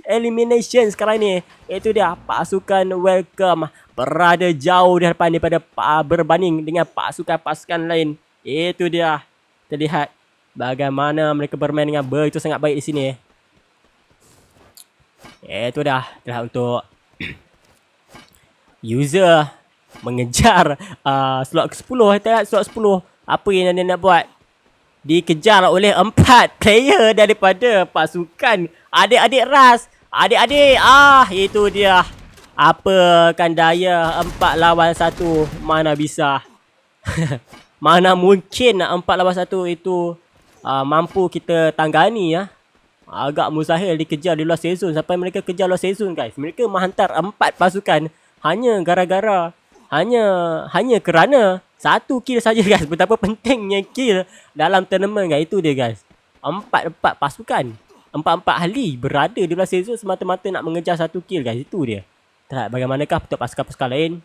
elimination sekarang ni. Itu dia pasukan Welcome berada jauh di hadapan daripada berbanding dengan pasukan-pasukan lain. Itu dia. Terlihat bagaimana mereka bermain dengan begitu sangat baik di sini. Itu dah. Terlihat untuk user mengejar slot ke-10. Kita lihat slot 10. Apa yang dia nak buat? Dikejar oleh 4 player daripada pasukan adik-adik Ras. Adik-adik. Itu dia. Apakan daya 4 lawan 1. Mana bisa. Mana mungkin 4 lawan 1 itu mampu kita tanggani ya. Agak mustahil dikejar di luar sezon. Sampai mereka kejar luar sezon guys. Mereka menghantar 4 pasukan hanya gara-gara hanya kerana 1 kill saja guys. Betapa pentingnya kill dalam tournament guys. Itu dia guys. 4 pasukan, 4 ahli berada di luar sezon semata-mata nak mengejar 1 kill guys. Itu dia. Tak bagaimanakah untuk pasukan-pasukan lain?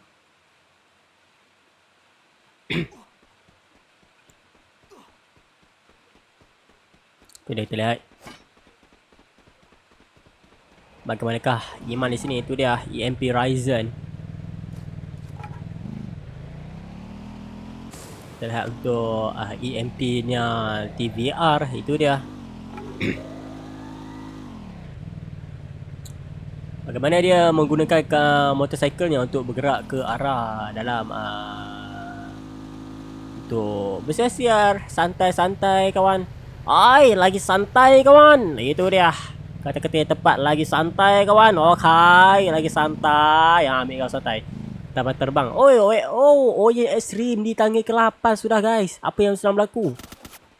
Kita lihat bagaimanakah Iman di sini. Itu dia EMP Ryzen. Kita lihat untuk EMP nya TVR. Itu dia. Bagaimana dia menggunakan motorcycle-nya untuk bergerak ke arah dalam untuk bersiar-siar. Santai-santai kawan. Lagi santai kawan. Itu dia. Kata-kata yang tepat. Lagi santai kawan. Okay. Lagi santai. Ambil kau santai. Dapat terbang. Extreme di tangga ke-8 sudah guys. Apa yang sedang berlaku?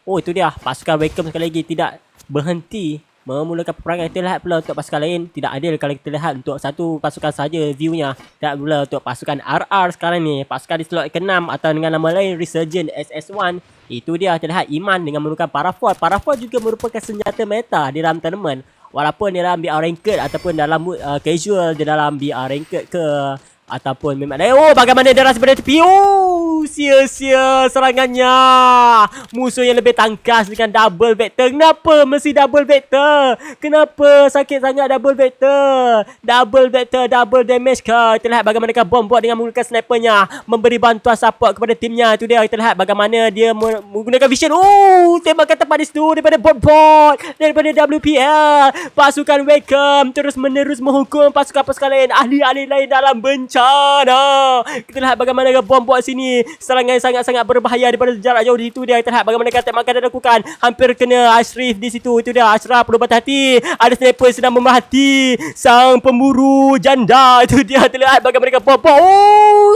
Itu dia. Pasukan Welcome sekali lagi tidak berhenti memulakan peperangan. Kita lihat pula untuk pasukan lain. Tidak adil kalau kita lihat untuk satu pasukan saja view-nya. Tak pula untuk pasukan RR sekarang ni. Pasukan di slot ke-6 atau dengan nama lain Resurgent SS1. Itu dia. Kita lihat Iman dengan menggunakan Parafort. Parafort juga merupakan senjata meta di dalam tournament. Walaupun di dalam BR Ranked ataupun dalam casual, di dalam BR Ranked ke ataupun memang bagaimana dia rasa pada tepi. Sia-sia serangannya. Musuh yang lebih tangkas dengan double vector. Kenapa mesti double vector? Kenapa sakit sangat double vector? Double vector, double damage ke? Kita lihat bagaimana bom buat dengan menggunakan snipernya, memberi bantuan support kepada timnya. Itu dia. Kita lihat bagaimana dia menggunakan vision. Tembakan tepat di situ daripada bot-bot, daripada WPL. Pasukan Welcome terus menerus menghukum pasukan-pasukan lain, ahli-ahli lain dalam bencana. Kita lihat bagaimana bom buat sini. Serangan sangat-sangat berbahaya daripada jarak jauh di situ dia. Kita lihat bagaimana tembakan dia lakukan. Hampir kena Ashraf di situ. Itu dia. Ashraf perlu berhati. Ada sniper sedang memerhati sang pemburu janda. Itu dia. Terlihat bagaimana bom.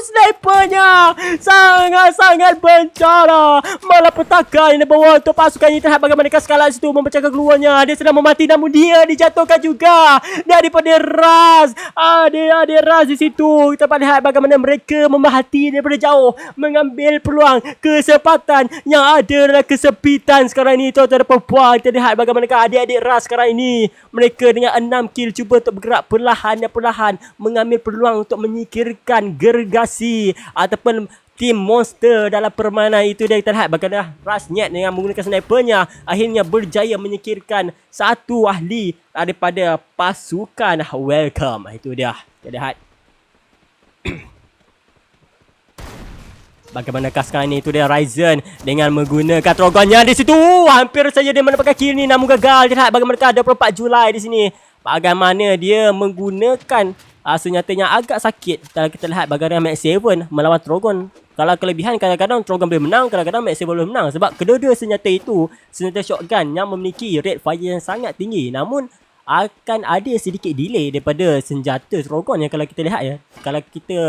Snipernya sangat-sangat bencana. Malapetaka yang dibawa untuk pasukan ini. Terlihat bagaimana skala situ memecahkan keluarnya. Dia sedang memati namun dia dijatuhkan juga daripada Raz. Ada Raz di situ. Kita dapat lihat bagaimana mereka memerhati daripada jauh, mengambil peluang, kesempatan yang ada dalam kesepitan sekarang ini. Tuan-tuan dan puan, kita lihat bagaimana adik-adik Ras sekarang ini. Mereka dengan 6 kill cuba untuk bergerak perlahan dan perlahan, mengambil peluang untuk menyingkirkan gergasi ataupun tim monster dalam permainan itu. Dia kita lihat bagaimana Ras Nyet dengan menggunakan snipernya akhirnya berjaya menyingkirkan satu ahli daripada pasukan Welcome. Itu dia. Kita lihat. Bagaimanakah sekarang ni? Itu dia Ryzen dengan menggunakan trogonnya di situ. Hampir saja dia mendapatkan kill ni, namun gagal. Lihat bagaimanakah 24 Julai di sini. Bagaimana dia menggunakan senjatanya agak sakit. Kalau kita lihat bagaimana Max 7 melawan Trogon. Kalau kelebihan kadang-kadang Trogon boleh menang, kadang-kadang Max 7 boleh menang. Sebab kedua-dua senjata itu, senjata shotgun yang memiliki rate fire yang sangat tinggi. Namun akan ada sedikit delay daripada senjata Trogon yang kalau kita lihat ya. Kalau kita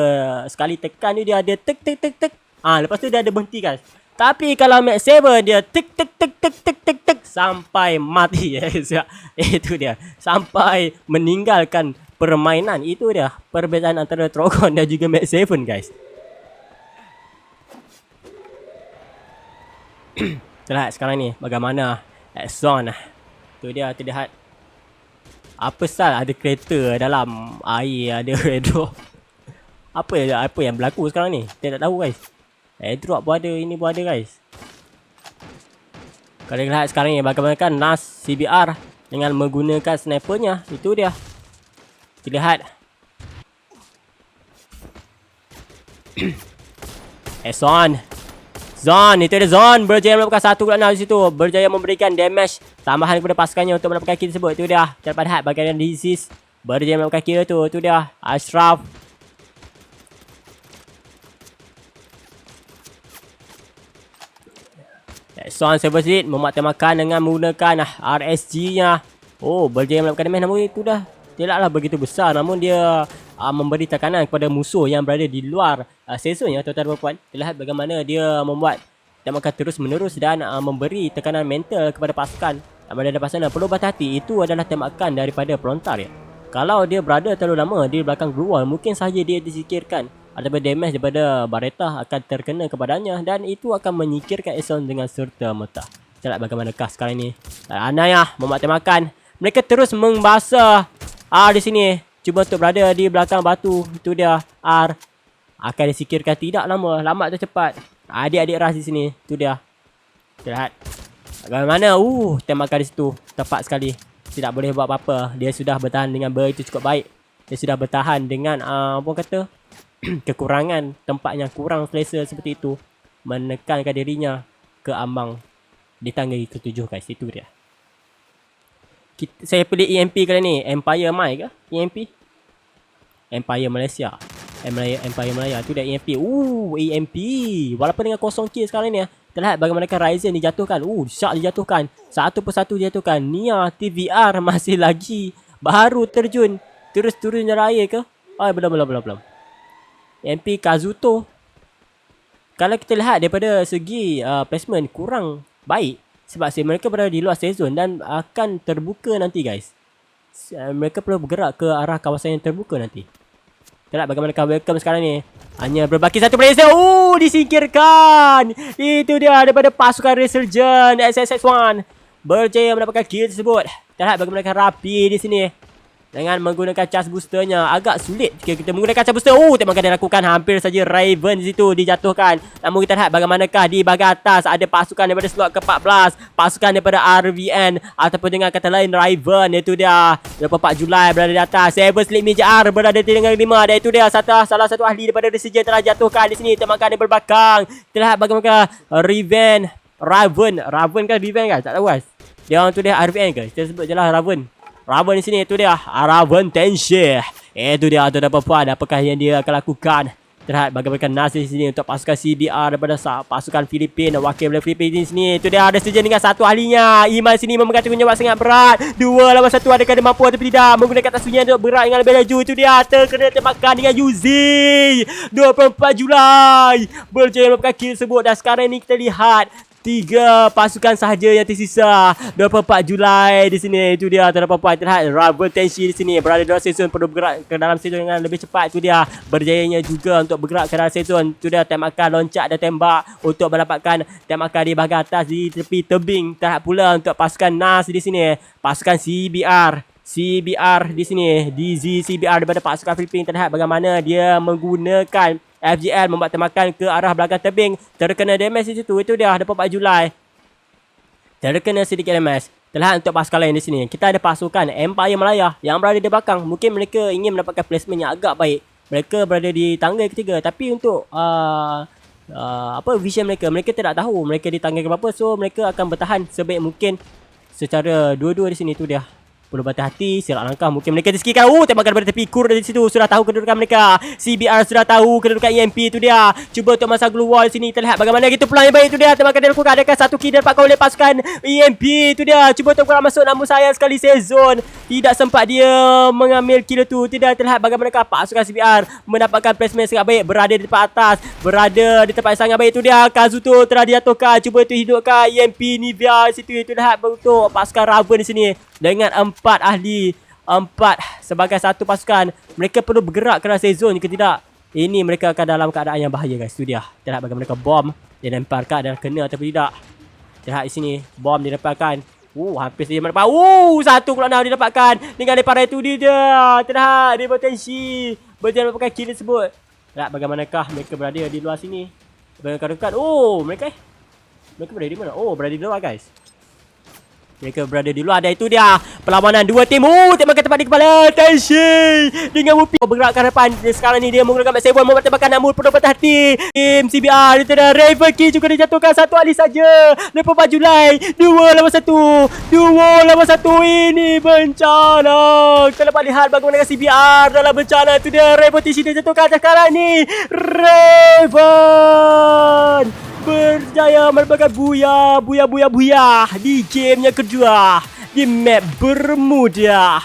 sekali tekan dia ada tek tek tek tek. Lepas tu dia ada berhenti guys. Tapi kalau Max 7 dia tek tek tek tek tek tek tek sampai mati. Itu dia. Sampai meninggalkan permainan. Itu dia perbezaan antara Trogon dan juga Max 7 guys. Kita lihat sekarang ni bagaimana Exxon. Tu dia terlihat. Apa sal ada kereta dalam air, ada airdrop. Apa yang berlaku sekarang ni? Kita tak tahu guys. Airdrop pun ada, ini pun ada guys. Kalau kita lihat sekarang ni bagaimana kan NAS CBR dengan menggunakan snipernya. Itu dia. Kita lihat. Zon. Itu ada Zon. Berjaya mendapatkan 1.6 di situ. Berjaya memberikan damage tambahan kepada pasukannya untuk mendapatkan kill tersebut. Itu dia. Kita dapat lihat bagaimana Disease berjaya mendapatkan kill tu. Itu dia. Ashraf. Zon Silver Seed memaktemahkan dengan menggunakan RSG-nya. Berjaya mendapatkan damage. Namun itu dah tidaklah begitu besar. Namun dia memberi tekanan kepada musuh yang berada di luar sezon ya tuan-tuan dan puan. Kita lihat bagaimana dia membuat tembakan terus menerus dan memberi tekanan mental kepada pasukan yang berada di sana. Perlu berhati-hati, itu adalah tembakan daripada pelontar ya. Kalau dia berada terlalu lama di belakang glue, mungkin sahaja dia disingkirkan ataupun damage daripada Baretta akan terkena kepadanya dan itu akan menyingkirkan Exxon dengan serta-merta. Kita lihat bagaimanakah sekarang ini. Anaya memaktemahkan. Mereka terus membasuh di sini. Cuba untuk berada di belakang batu. Itu dia R. Akan disingkirkan tidak lama. Lambat atau cepat. Adik-adik ras di sini. Itu dia. Kita lihat. Bagaimana? Tembakan di situ. Tepat sekali. Tidak boleh buat apa-apa. Dia sudah bertahan dengan begitu cukup baik. Dia sudah bertahan dengan apa kata kekurangan tempat yang kurang selesa seperti itu. Menekankan dirinya ke ambang di tangga ke-7 guys. Itu dia. Saya pilih EMP kali ni. Empire Mai ke? EMP? Empire Malaysia. Empire Malaya. Tu dah EMP. EMP. Walaupun dengan kosong kill sekarang ni. Kita lihat bagaimana Ryzen dijatuhkan. Shark dijatuhkan. Satu persatu dijatuhkan. Nia TVR masih lagi baru terjun. Terus turun raya ke? Belum. EMP Kazuto. Kalau kita lihat daripada segi placement kurang baik. Sebab mereka berada di luar sezon dan akan terbuka nanti guys. Mereka perlu bergerak ke arah kawasan yang terbuka nanti. Kita lihat bagaimana welcome sekarang ni. Hanya berbaki satu player. Disingkirkan. Itu dia daripada pasukan Resurgent SSX1. Berjaya mendapatkan kill tersebut. Kita lihat bagaimana rapi di sini. Dengan menggunakan charge boosternya. Agak sulit jika kita menggunakan charge booster. Tembakan dia lakukan. Hampir saja Raven di situ dijatuhkan. Namun kita lihat bagaimanakah di bahagian atas. Ada pasukan daripada slot ke-14. Pasukan daripada RVN. Ataupun dengan kata lain Raven. Itu dia. 24 Julai berada di atas. Saber Sleep Mage R berada di tingkat 5. Dan itu dia. Salah satu ahli daripada Resurgent telah jatuhkan di sini. Tembakan dia berbakang. Kita lihat bagaimanakah Raven kan Raven kan? Tak tahu guys. Dia orang tu dia RVN ke? Kita sebut je lah Raven. Raven di sini. Itu dia. Raven Tenshi. Itu dia tuan-tuan dan puan. Apakah yang dia akan lakukan? Terlihat bagaimana Nasir di sini untuk pasukan CBR daripada pasukan Filipina. Wakil dari Filipina di sini. Itu dia ada sejen dengan satu ahlinya. Iman sini memegang tanggungjawab sangat berat. 2 lawan 1. Adakah dia mampu atau tidak menggunakan tasunya untuk berat dengan lebih laju. Itu dia. Terkena tembakan dengan Yuzi. 24 Julai. Berjaya mendapatkan kill tersebut. Dan sekarang ni kita lihat 3 pasukan sahaja yang tersisa. 24 Julai di sini. Itu dia. Terdapat terlihat Raven Tenshi di sini. Berada dalam sezon. Perlu bergerak ke dalam sezon dengan lebih cepat. Itu dia. Berjayanya juga untuk bergerak ke dalam sezon. Itu dia. Tembakan loncat dan tembak. Untuk mendapatkan tembakan di bahagian atas. Di tepi tebing. Terlihat pula untuk pasukan NAS di sini. Pasukan CBR di sini. DZ CBR daripada pasukan Filipina. Terlihat bagaimana dia menggunakan FGL membuat tembakan ke arah belakang tebing. Terkena damage di situ. Itu dia 24 Julai. Terkena sedikit damage. Terlihat untuk pasukan lain di sini. Kita ada pasukan Empire Malaya yang berada di belakang. Mungkin mereka ingin mendapatkan placement yang agak baik. Mereka berada di tangga ketiga. Tapi untuk apa vision mereka. Mereka tidak tahu mereka ditanggalkan apa, so mereka akan bertahan sebaik mungkin secara dua-dua di sini. Tu dia. Perlu berhati-hati, silap langkah. Mungkin mereka diskikan. Tembakan daripada tepi. Kur dari situ. Sudah tahu kedudukan mereka. CBR sudah tahu kedudukan EMP. Itu dia. Cuba untuk masang glue wall sini. Terlihat bagaimana gitu peluang yang baik. Itu dia. Tembakan dilakukan. Adakah satu kill dapatkan oleh pasukan EMP. Itu dia. Cuba untuk kurang masuk. Namun sayang sekali Sezon tidak sempat dia mengambil kill tu. Tidak terlihat bagaimana pasukan CBR mendapatkan placement sangat baik. Berada di tempat atas. Berada di tempat yang sangat baik. Itu dia. Kazuto telah dijatuhkan. Cuba itu hidupkan EMP Nivea situ. Itu lihat untuk pasukan Raven di sini. Dengan 4 ahli, 4 sebagai satu pasukan. Mereka perlu bergerak ke safe zone. Jika tidak, ini mereka akan dalam keadaan yang bahaya guys. Itu dia. Terlihat bagaimana mereka bom dilemparkan dan kena ataupun tidak. Terlihat di sini bom dilemparkan. Hampir saja mereka. Satu pula nak didapatkan dengan lemparan itu dia. Terlihat dia potensi berjaya mendapatkan kill tersebut. Terlihat bagaimanakah mereka berada di luar sini. Berdekat-dekat. Mereka berada di mana? Berada di luar guys. Mereka berada di luar. Dan itu dia perlawanan dua tim. Tembakan tepat di kepala Tenshi dengan Wupi bergerak ke depan. Sekarang ni dia menggunakan Max 7 membuat tembakan, namun perlu berhati. Tim CBR itu dah Raven King juga dijatuhkan. Satu ahli saja. Lepas baju lain. 2 lawan 1. 2 lawan 1. Ini bencana. Kita dapat lihat bagaimana CBR dalam bencana. Itu dia Raven King dijatuhkan sekarang ni. Raven berjaya mendapatkan buya di game yang kedua di map Bermuda.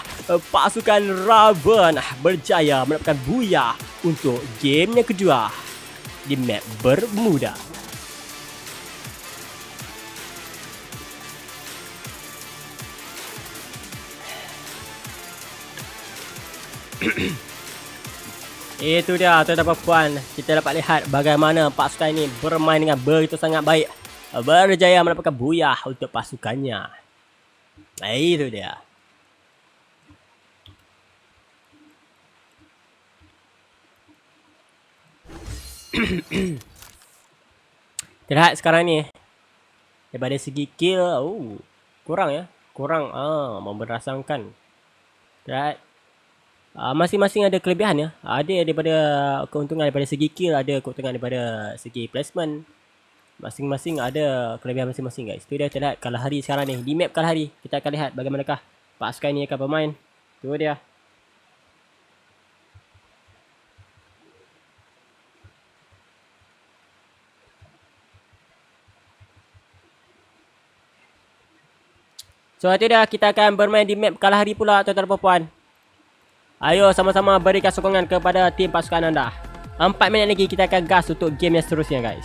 Pasukan Raven berjaya mendapatkan buya untuk game yang kedua di map Bermuda. Itu dia tuan-tuan puan. Kita dapat lihat bagaimana pasukan ini bermain dengan begitu sangat baik. Berjaya mendapatkan buyah untuk pasukannya. Itu dia. Terlihat sekarang ni daripada segi kill kurang ya. Kurang memberasakan. Terlihat masing-masing ada kelebihan ya. Ada daripada keuntungan daripada segi kill, ada keuntungan daripada segi placement. Masing-masing ada kelebihan masing-masing guys. Itu dia terlihat Kalahari sekarang ni. Di map Kalahari kita akan lihat bagaimanakah pasukan ini akan bermain. Itu dia. So itu dia, kita akan bermain di map Kalahari pula tuan-tuan dan puan. Ayo sama-sama berikan sokongan kepada tim pasukan anda. 4 minit lagi kita akan gas untuk game yang seterusnya guys.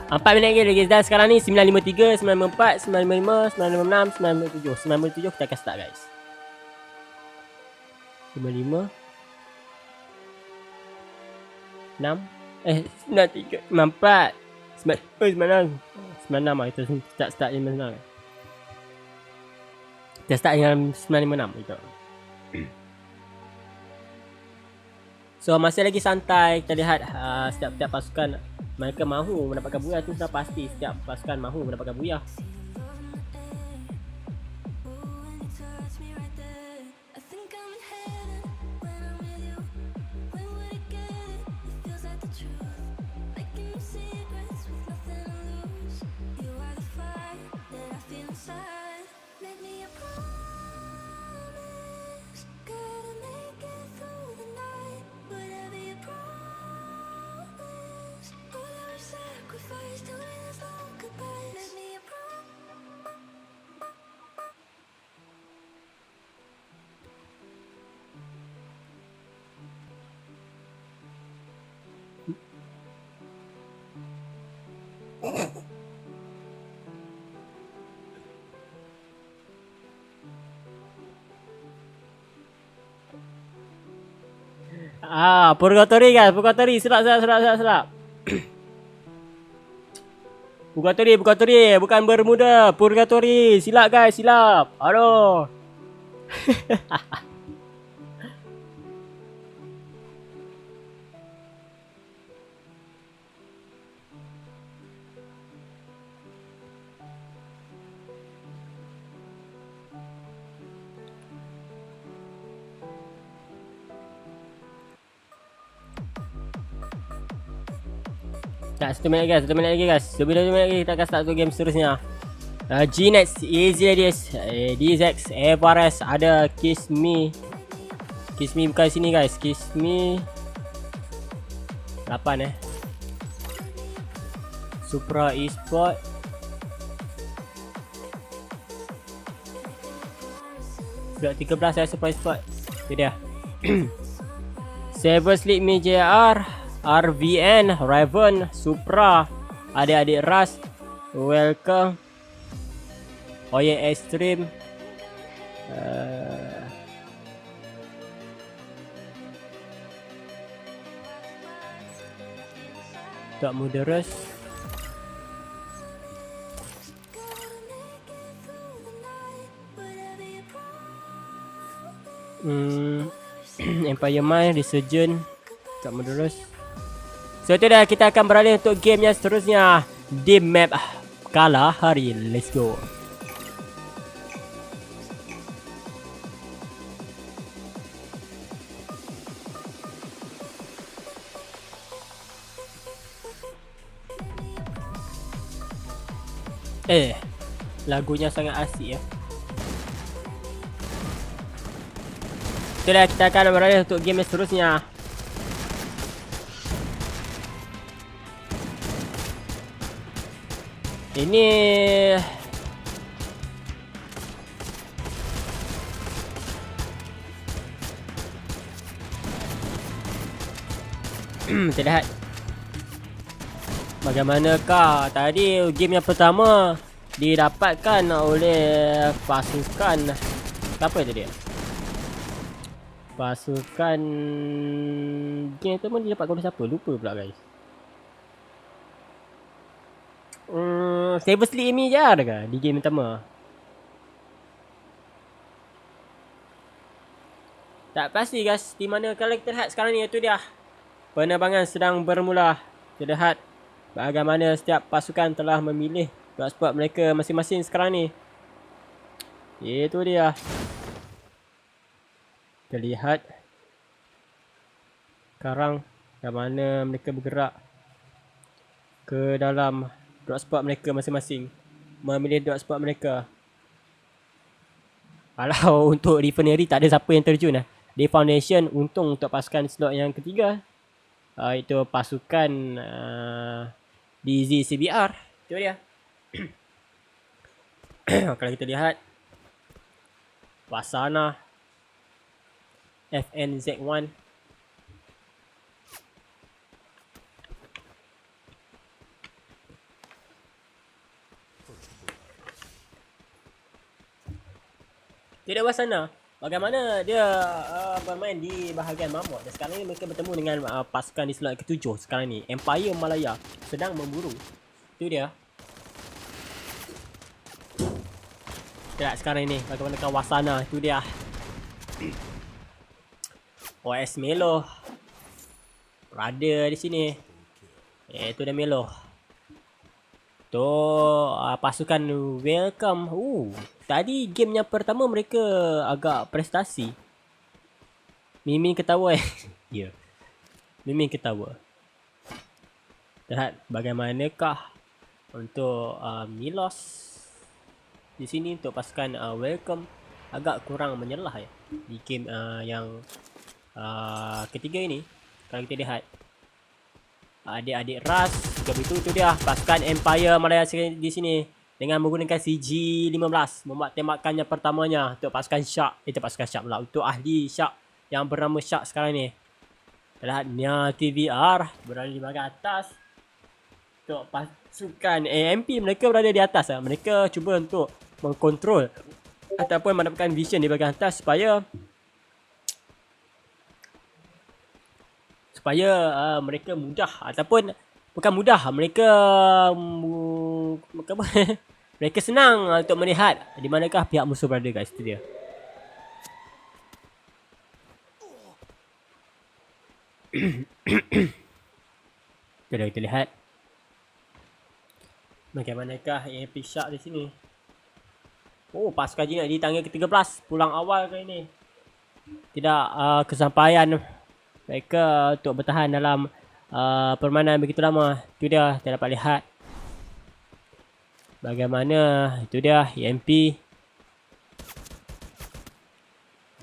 Empat minit lagi dan sekarang ni 953, 954, 955, 956, 957. 957 kita akan start guys. 55 6 93 94 96 96 itu start 56. Kita start dengan 956 gitu. So masih lagi santai. Kita lihat setiap pasukan mereka mahu mendapatkan buyah tu sudah pasti. Setiap pasukan mahu mendapatkan buyah. Purgatory guys, Purgatory serap. Purgatory, bukan Bermuda, Purgatory. Silap guys, silap. Aduh. Tak, 1 minit guys, 1 minit lagi guys. 2 minit lagi kita akan start untuk game seterusnya. G-Nex, Easy Ladies, DZX, Everest, ada Kiss Me. Kiss Me bukan sini guys, Kiss Me 8 Supra Esport. Slot 13 Supra Esport. Itu dia. Saber Sleep Mi JR, RVN, Raven, Supra, adik-adik Ras, Welcome, Oye Extreme, Tak Muderes, Empire Mind, Resurgent, Tak Muderes. So itu dah, kita akan beralih untuk game yang seterusnya di map Kalahari. Let's go. Lagunya sangat asik ya. Itulah, kita akan beralih untuk game yang seterusnya. Ini kita lihat bagaimanakah tadi game yang pertama didapatkan oleh pasukan apa itu dia? Pasukan game pertama didapatkan oleh siapa? Lupa pula guys. Saber Sleep Mi je ke di game pertama? Tak pasti guys, di mana kalau kita lihat sekarang ni, itu dia. Penerbangan sedang bermula. Kita lihat bagaimana setiap pasukan telah memilih spot mereka masing-masing sekarang ni. Itu dia. Kita lihat sekarang bagaimana mereka bergerak ke dalam drop spot mereka masing-masing, memilih drop spot mereka. Kalau untuk Refinery tak ada siapa yang terjun lah. Di Foundation untung untuk pasukan slot yang ketiga. Itu pasukan DZ CBR. Itu dia. Kalau kita lihat Wasana FNZ1, tidak Wasana. Bagaimana dia bermain di bahagian Mamut. Dan sekarang ni mereka bertemu dengan pasukan di slot ke-7 sekarang ni. Empire Malaya sedang memburu. Itu dia. Lihat sekarang ni bagaimana Wasana. Itu dia. OS Melo berada di sini. Itu dia Melo. Tu pasukan Welcome. Tadi game yang pertama mereka agak prestasi. Mimin ketawa Ya. Mimin ketawa. Lihat bagaimanakah untuk Milos di sini untuk pasukan Welcome agak kurang menyelah ya di game yang ketiga ini. Kalau kita lihat adik-adik Ras juga begitu. Itu dia pasukan Empire Malaya di sini dengan menggunakan CG-15 membuat tembakan yang pertamanya untuk pasukan Shark. Itu pasukan Shark pula, untuk ahli Shark yang bernama Shark sekarang ni. Lihat Nia TVR berada di bahagian atas. Untuk pasukan AMP mereka berada di atas. Mereka cuba untuk mengkontrol ataupun mendapatkan vision di bahagian atas supaya mereka mudah ataupun bukan mudah, mereka mereka senang untuk melihat di manakah pihak musuh berada guys. Itu dia. Kita lihat bagaimanakah AMP Shark di sini. Pasukan jinak di tangga ke-13 pulang awal kali ini. Tidak kesampaian mereka untuk bertahan dalam permainan begitu lama. Itu dia, kita dapat lihat bagaimana. Itu dia EMP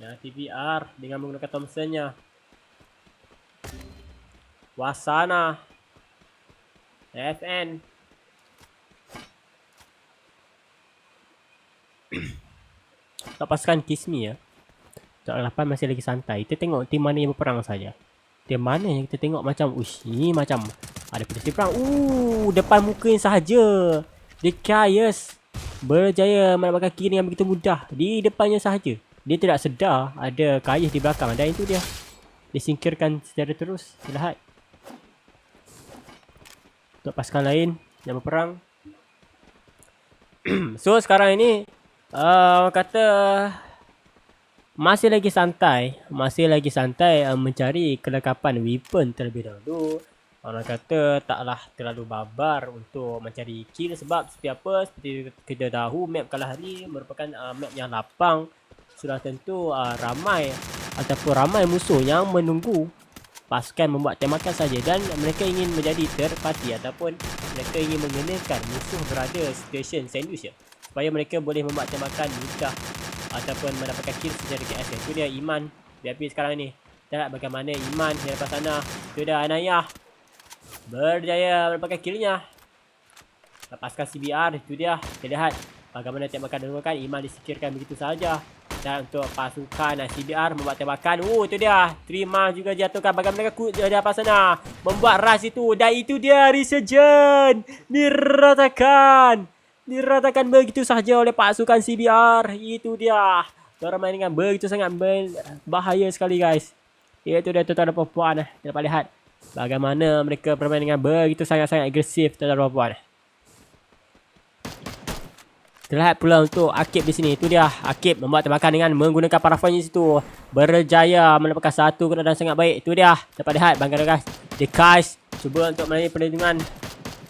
dan TVR dengan menggunakan Thompson-nya. Wasana FN. Lepaskan Kismi ya. Soal 8 masih lagi santai. Kita tengok tim mana yang berperang saja. Tim mana yang kita tengok macam ini macam ada pedisi perang. Depan muka yang sahaja. The Chaos berjaya mendapatkan kill dengan begitu mudah di depannya sahaja. Dia tidak sedar ada Kayus di belakang dan itu dia disingkirkan secara terus. Lihat. Untuk pasukan lain yang berperang. So sekarang ini kata masih lagi santai mencari kelengkapan weapon terlebih dahulu. Orang kata taklah terlalu babar untuk mencari kill sebab seperti kita tahu map Kalahari merupakan map yang lapang. Sudah tentu ramai musuh yang menunggu pasukan membuat tembakan saja dan mereka ingin menjadi third party ataupun mereka ingin mengenakan musuh berada station sandwich ya. Supaya mereka boleh membuat tembakan mudah ataupun mendapatkan kill secara KS. Itu dia Iman tapi sekarang ni. Kita lihat bagaimana Iman di depan sana. Itu dia Anaya berjaya mendapatkan killnya. Lepaskan CBR. Itu dia. Kita lihat bagaimana tembakan dilakukan. Iman disingkirkan begitu saja. Dan untuk pasukan CBR membuat tembakan. Itu dia. Terima juga jatuhkan. Bagaimana mereka di depan sana membuat rush itu. Dan itu dia Resurgent diratakan begitu sahaja oleh pasukan CBR. Itu dia. Mereka main dengan begitu sangat bahaya sekali guys. Itu dia tuan-tuan dan puan-puan. Kita dapat lihat bagaimana mereka bermain dengan begitu sangat-sangat agresif tuan-tuan dan puan. Kita lihat pula untuk Akib di sini. Itu dia. Akib membuat tembakan dengan menggunakan parafonnya situ. Berjaya mendapatkan satu keadaan sangat baik. Itu dia. Dapat lihat bagaimana guys. Dekai cuba untuk melalui perlindungan.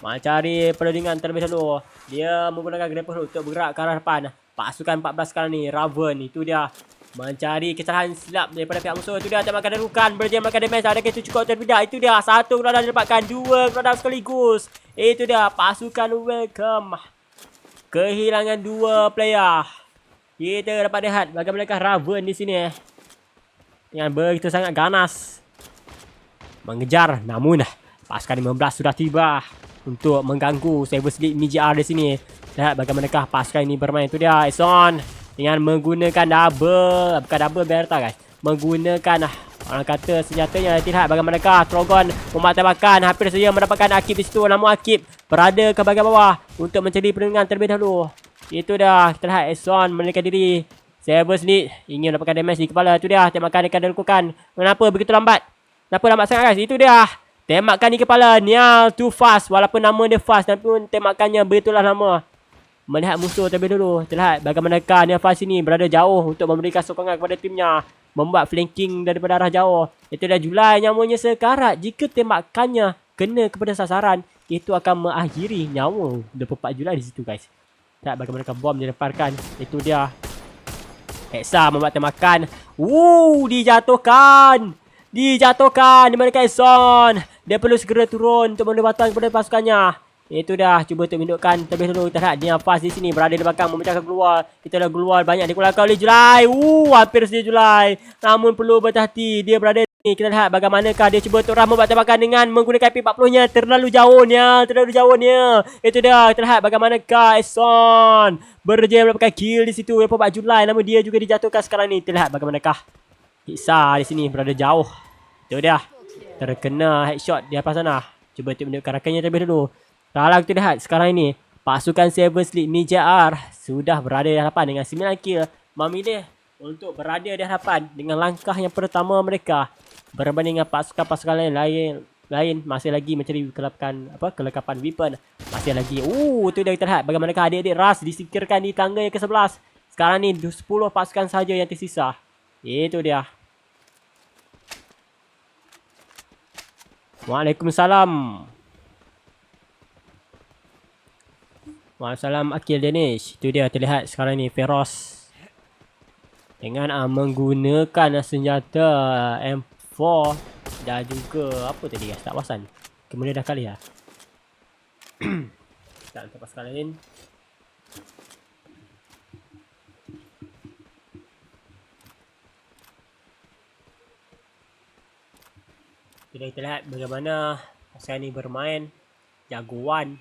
Mencari perlindungan terlebih dahulu. Dia menggunakan grapple untuk bergerak ke arah depan. Pasukan 14 sekarang ni. Raven. Itu dia. Mencari kesalahan silap daripada pihak musuh. Itu dia. Tembakan darukan. Berjaya melakukan damage. Adakah itu cukup atau tidak? Itu dia. Satu keadaan didapatkan. Dua keadaan sekaligus. Itu dia. Pasukan Welcome kehilangan dua player. Kita dapat lihat bagaimana Raven di sini. Yang begitu sangat ganas. Mengejar. Namun pasukan 15 sudah tiba untuk mengganggu Savage League MGR di sini. Lihat bagaimanakah pasukan ini bermain. Itu dia Eson dengan menggunakan bukan double Berta guys. Menggunakan orang kata senjatanya. Lihat bagaimanakah Trogon membuat tembakan. Hampir saja mendapatkan Akib di situ. Namun Akib berada ke bahagian bawah untuk mencari perlindungan terlebih dahulu. Itu dah. Kita lihat Eson menekan diri. Savage League ingin mendapatkan damage di kepala. Itu dia. Tembakan akan dilakukan. Kenapa begitu lambat? Kenapa lambat sangat guys? Itu dia. Tembakan di kepala. Nial too fast. Walaupun nama dia fast. Tapi tembakannya begitulah lama. Melihat musuh terlebih dulu. Terlihat bagaimanakah Nial fast ini berada jauh untuk memberikan sokongan kepada timnya. Membuat flanking daripada arah jauh. Itu dah Julai nyawanya sekarat. Jika tembakannya kena kepada sasaran, itu akan mengakhiri nyawa 24 Julai di situ guys. Lihat bagaimanakah bom dilemparkan. Itu dia. Hexa membuat tembakan. Dijatuhkan di mana Kaison. Dia perlu segera turun untuk memberi bantuan kepada pasukannya. Itu dah. Cuba untuk mendukkan terlebih dahulu. Kita lihat dia pas di sini. Berada di belakang memecahkan keluar. Kita dah keluar banyak dikeluarkan oleh Julai. Hampir saja Julai. Namun perlu berhati-hati. Dia berada ni. Kita lihat bagaimanakah dia cuba untuk membuat tembakan dengan menggunakan P40-nya. Terlalu jauhnya. Itu dah. Kita lihat bagaimanakah Eson berjaya mendapatkan kill di situ. 24 Julai. Namun dia juga dijatuhkan sekarang ni. Kita lihat bagaimanakah Hiksa di sini berada jauh. Itu dia. Terkena headshot di atas sana. Cuba untuk menunjukkan rakannya terlebih dulu. Kalau kita lihat sekarang ini pasukan Savage League MGR sudah berada di hadapan dengan 9 kill. Memilih untuk berada di hadapan dengan langkah yang pertama mereka. Berbanding dengan pasukan-pasukan lain masih lagi mencari kelengkapan weapon. Masih lagi. Itu dia kita lihat bagaimanakah adik-adik Ras disingkirkan di tangga yang ke-11. Sekarang ni 10 pasukan saja yang tersisa. Itu dia. Waalaikumsalam. Waalaikumsalam Akil Danish. Itu dia terlihat sekarang ni Feroz dengan menggunakan senjata 4 dan juga apa tadi guys, tak perasan. Kemudian dah kali lah. Tak untuk pasukan lain. Jadi kita lihat bagaimana pasukan ni bermain. Jagoan.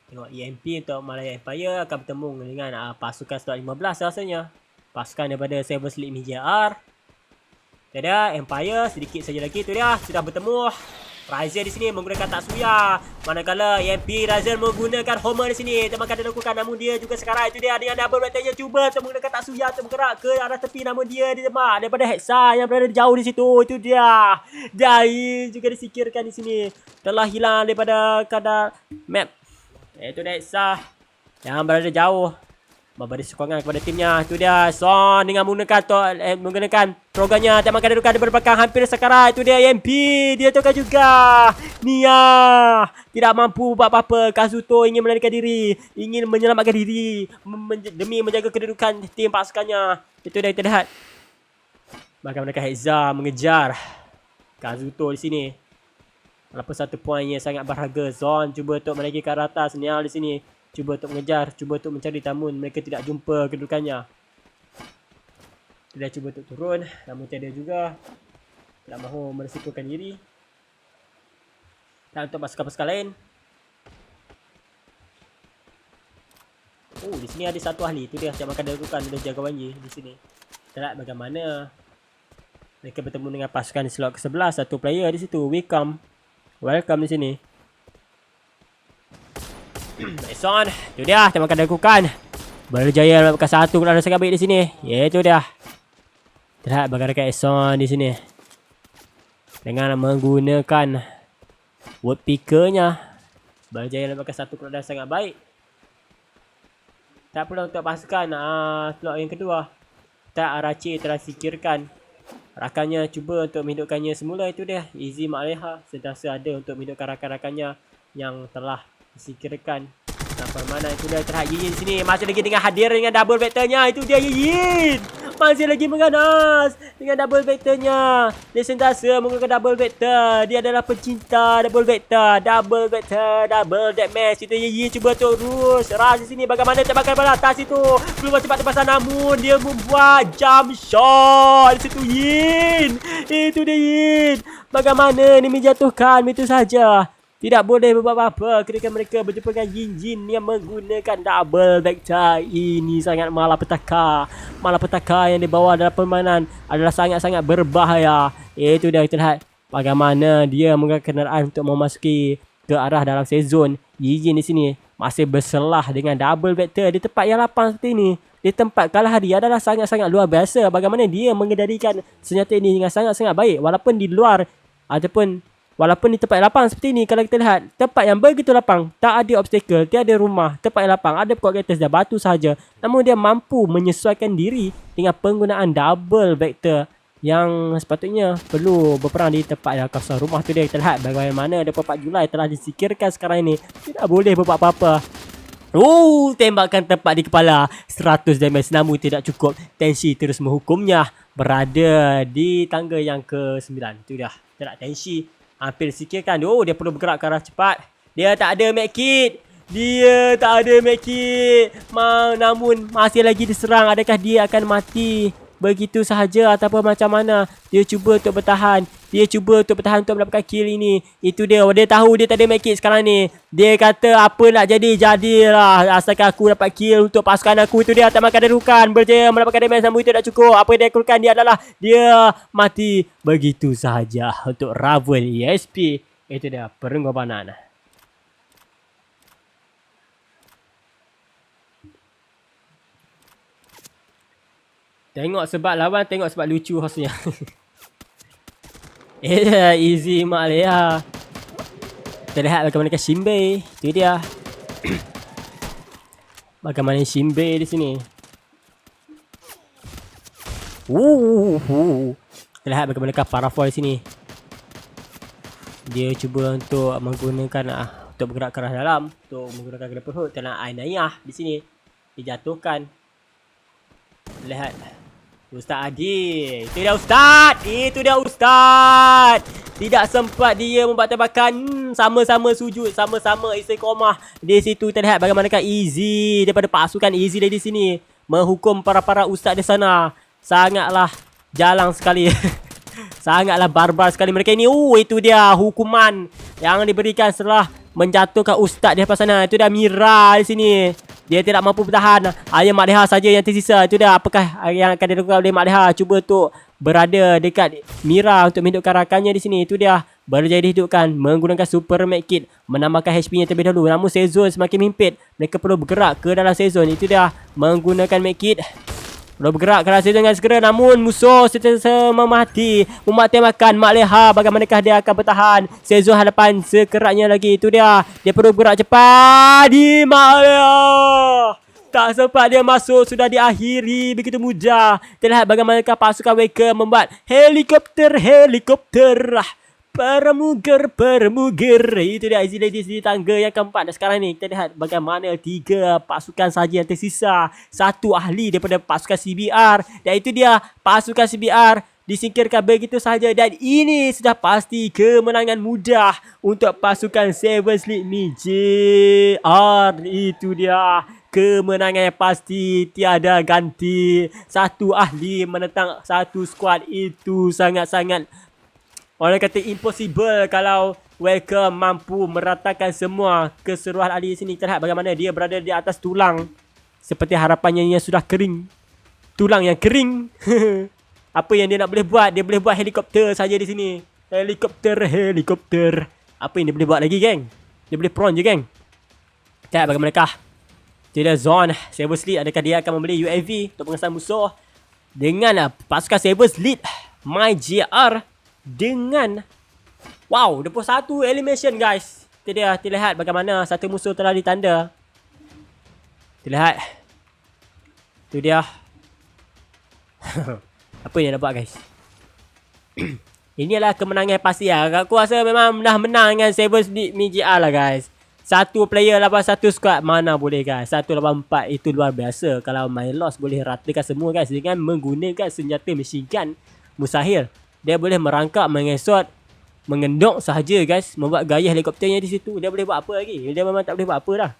Tengok EMP untuk Malaya Empire akan bertemu dengan pasukan slot 15 rasanya. Pasukan daripada Seven Sleep Media R. Itu dia Empire sedikit saja lagi, tu dia sudah bertemu. Ryzen di sini menggunakan Tatsuya, manakala EMP Ryzen menggunakan Homer di sini. Tembakan dilakukan, namun dia juga sekarang itu dia dengan double vectornya cuba untuk menggunakan Tatsuya untuk bergerak ke arah tepi, namun dia ditembak daripada Hexa yang berada jauh di situ. Itu dia. Dai juga disingkirkan di sini. Telah hilang daripada kadar map. Itu dia Hexa yang berada jauh, memberi sokongan kepada timnya. Itu dia Son dengan menggunakan programnya. Tembakan dilakukan di belakang hampir sekarat. Itu dia EMP. Dia tukar juga. Nia tidak mampu buat apa-apa. Kazuto ingin melarikan diri, ingin menyelamatkan diri demi menjaga kedudukan tim pasukannya. Itu dia kita lihat bagaimana Hexa mengejar Kazuto di sini. Walaupun satu poin yang sangat berharga. Zon cuba untuk menaiki ke arah atas. Nial di sini cuba untuk mengejar, cuba untuk mencari, namun mereka tidak jumpa kedudukannya. Dia cuba untuk turun, namun tiada juga. Tidak mahu merisikokan diri. Dan untuk pasukan-pasukan lain. Oh, di sini ada satu ahli. Itu dia yang akan dilakukan oleh jagoannya di sini. Kita lihat bagaimana mereka bertemu dengan pasukan di slot ke-11. Satu player di situ, Welcome di sini. Mason, tu dia tembakan dilakukan. Berjaya mendapatkan satu keluaran sangat baik di sini. Itu dia. Terlihat bagaimana Eson di sini dengan menggunakan woodpickernya. Berjaya mendapatkan satu keluaran sangat baik. Tak perlu untuk pasukan slot yang kedua. Tak Arachi telah singkirkan. Rakannya cuba untuk menghidupkannya semula. Itu dia Easy Mak Leha sentiasa ada untuk menghidupkan rakan-rakannya yang telah disingkirkan. Nah, permainan itu dia terhad Yin di sini. Masih lagi dengan hadir dengan double vectornya. Itu dia Yin. Masih lagi mengganas dengan double vectornya. Dia sentiasa menggunakan double vector. Dia adalah pencinta double vector. Double vector, double deathmatch. Itu Yin cuba untuk rush di sini. Bagaimana tembakan pada atas itu. Keluar cepat terpasang, namun dia membuat jump shot. Di situ Yin. Itu dia Yin. Bagaimana ni menjatuhkan itu saja. Tidak boleh berbuat apa-apa ketika mereka berjumpa dengan Yin yang menggunakan double vector. Ini sangat malapetaka. Malapetaka yang dibawa dalam permainan adalah sangat-sangat berbahaya. Itu dia kita lihat bagaimana dia menggunakan kenderaan untuk memasuki ke arah dalam safe zone. Yin di sini masih berselah dengan double vector di tempat yang lapang seperti ini. Di tempat kalah dia adalah sangat-sangat luar biasa. Bagaimana dia mengendalikan senjata ini dengan sangat-sangat baik. Walaupun di luar ataupun walaupun di tempat lapang seperti ini, kalau kita lihat tempat yang begitu lapang, tak ada obstacle, tiada rumah, tempat yang lapang, ada pokok kaktus dan batu sahaja. Namun dia mampu menyesuaikan diri dengan penggunaan double vector yang sepatutnya perlu berperang di tempat yang kosong. Rumah tu dia kita lihat bagaimana 24 Julai telah disingkirkan sekarang ini. Tidak boleh berbuat apa-apa. Tembakan tepat di kepala, 100 damage, namun tidak cukup. Tenshi terus menghukumnya. Berada di tangga yang ke-9. Itu dah. Tidak Tenshi hampir disingkirkan. Dia perlu bergerak ke arah cepat. Dia tak ada medkit. Namun masih lagi diserang. Adakah dia akan mati begitu sahaja ataupun macam mana? Dia cuba untuk bertahan. Untuk mendapatkan kill ini. Itu dia. Dia tahu dia tak ada medkit sekarang ni. Dia kata apa nak jadi, jadilah. Asalkan aku dapat kill untuk pasukan aku. Itu dia. Tak makan derukan. Berjaya mendapatkan damage, namun itu tak cukup. Apa yang dia lakukan dia adalah dia mati begitu sahaja untuk Ravel ESP. Itu dia pengorbanan. Tengok sebab lawan, tengok sebab lucu hostnya. Easy Mak Leha. Kita lihat bagaimana Shinbei. Itu dia. Bagaimana Shinbei di sini. Kita lihat bagaimana Parafol di sini. Dia cuba untuk menggunakan untuk bergerak ke arah dalam, untuk menggunakan grapple hook. Tanah Ainayah di sini dijatuhkan. Lihat Ustaz Adi. Itu dia Ustaz. Itu dia Ustaz. Tidak sempat dia membuat tembakan. Sama-sama sujud. Sama-sama istiqomah. Di situ kita lihat bagaimanakah Easy daripada pasukan Easy dari sini menghukum para ustaz di sana. Sangatlah jalang sekali. Sangatlah barbar sekali mereka ini. Itu dia hukuman yang diberikan setelah menjatuhkan ustaz di depan sana. Itu dia Mira di sini. Dia tidak mampu bertahan. Hanya Mak Leha saja yang tersisa. Itu dia apakah yang akan dilakukan oleh Mak Leha. Cuba untuk berada dekat Mira untuk menghidupkan rakannya di sini. Itu dia berjaya dihidupkan menggunakan super med kit. Menambahkan HP-nya terlebih dahulu. Namun sezon semakin mempit. Mereka perlu bergerak ke dalam sezon. Itu dia menggunakan med kit. Perlu bergerak ke dalam sezon dengan segera. Namun musuh sentiasa memati. Tembakan Mak Leha. Bagaimanakah dia akan bertahan. Sezon hadapan sekeratnya lagi. Itu dia. Dia perlu bergerak cepat. Di Mak Leha. Tak sempat dia masuk. Sudah diakhiri begitu mudah. Kita lihat bagaimanakah pasukan mereka membuat helikopter. Permuger. Itu dia Easy Ladies di tangga yang keempat. Dan sekarang ni kita lihat bagaimana 3 pasukan saja yang tersisa. 1 ahli daripada pasukan CBR. Dan itu dia pasukan CBR disingkirkan begitu saja. Dan ini sudah pasti kemenangan mudah untuk pasukan Seven Sleep JR. Itu dia kemenangan yang pasti, tiada ganti. 1 ahli menentang 1 skuad. Itu sangat-sangat, orang kata impossible kalau Welcome mampu meratakan semua keseluruhan ahli di sini. Kita lihat bagaimana dia berada di atas tulang. Seperti harapannya yang sudah kering. Tulang yang kering. Apa yang dia nak boleh buat? Dia boleh buat helikopter saja di sini. Helikopter. Apa yang dia boleh buat lagi, geng? Dia boleh prawn je, geng. Kita lihat bagaimanakah tidak zone Saber Sleep. Adakah dia akan membeli UAV untuk pengesan musuh dengan pasukan Saber Sleep My JR dengan 21 elimination, guys. Kita lihat bagaimana satu musuh telah ditanda. Kita lihat. Itu dia. Apa yang dia buat, guys? Inilah kemenangan pasti lah. Aku rasa memang dah menang dengan Saber Sleep JR lah, guys. 1 player lawan 1 squad. Mana boleh, guys. 1 lawan 4 itu luar biasa. Kalau My Loss boleh ratakan semua, guys, dengan menggunakan senjata machine gun mustahil. Dia boleh merangkak, mengesot, mengendok sahaja, guys. Membuat gaya helikopternya di situ. Dia boleh buat apa lagi? Dia memang tak boleh buat apa dah.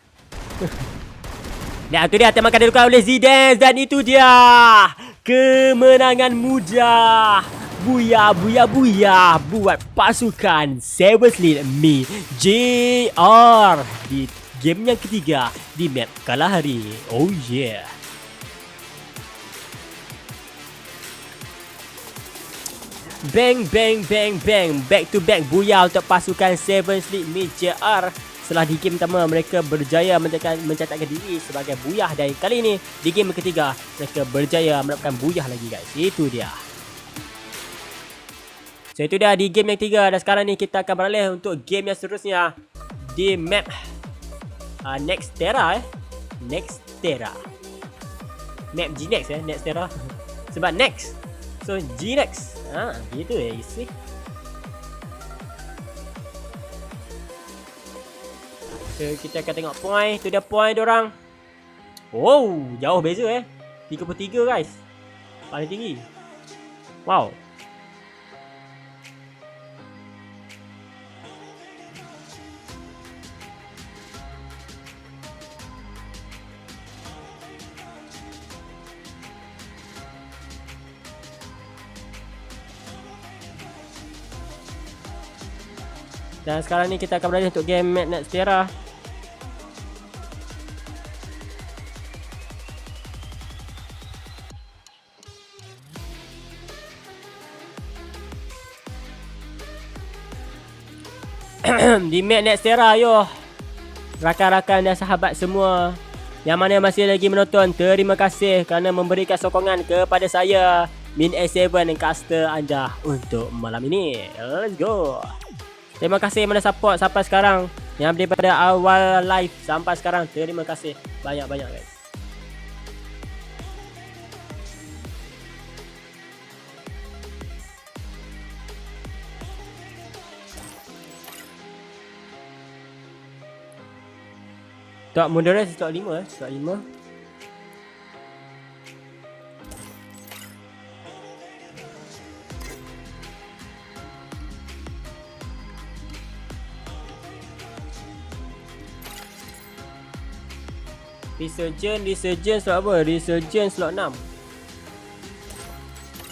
Dan itu dia tembakan dilakukan oleh Z-Dance. Dan itu dia kemenangan mudah. Buya buat pasukan Saber Sleep JR di game yang ketiga di map Kalahari. Oh yeah. Bang. Back to back buya untuk pasukan Seven Sleep JR. Setelah di game pertama mereka berjaya mencatatkan diri sebagai buyah. Dan kali ini di game ketiga mereka berjaya mendapatkan buyah lagi, guys. Itu dia. So itu dia di game yang ketiga. Dan sekarang ni kita akan beralih untuk game yang seterusnya di map Nextera. Map G-Nex Nextera. Sebab Next, so G-Nex. Gitu isi. So kita akan tengok point. Tu dia point diorang. Oh, jauh beza 33, guys. Paling tinggi. Wow. Dan sekarang ni kita akan beralih untuk game Map Nextera. Di map Nextera, yo. Rakan-rakan dan sahabat semua yang mana masih lagi menonton, terima kasih kerana memberikan sokongan kepada saya, Min A7 dan caster anda untuk malam ini. Let's go. Terima kasih yang mana support sampai sekarang. Yang daripada awal live sampai sekarang, terima kasih banyak-banyak, guys. Top moderate top 5 top 5. Resurgence slot apa? Resurgence slot 6.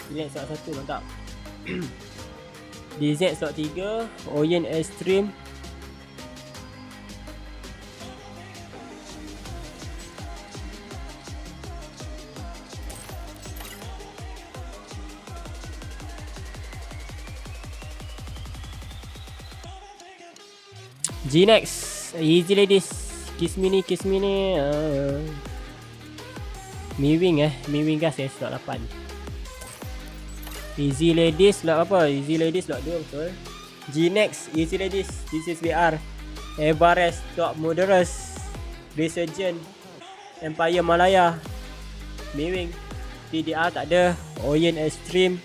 Relax slot 1 mantap. DZ slot 3, Orient Extreme. G-Nex, easy ladies. Kiss me ni. Mi-Wing gas slot 8. Easy ladies slot apa? Easy ladies slot 2 betul. G-Nex, easy ladies. This is VR. Everest, Top Moderus. Resurgent, Empire Malaya. Mi-Wing. TDR tak ada. Orient Extreme.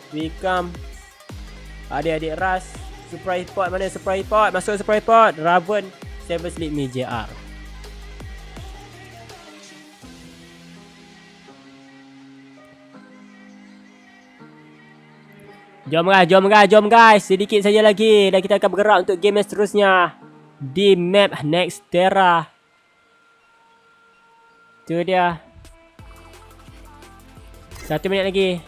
Wicam. Adik-adik Ras. Surprise pot mana? Surprise pot. Masuk surprise pot. Raven. Seven Sleep Me JR. Jom guys. Sedikit saja lagi dan kita akan bergerak untuk game yang seterusnya di map Nextera. Tu dia. 1 minit lagi.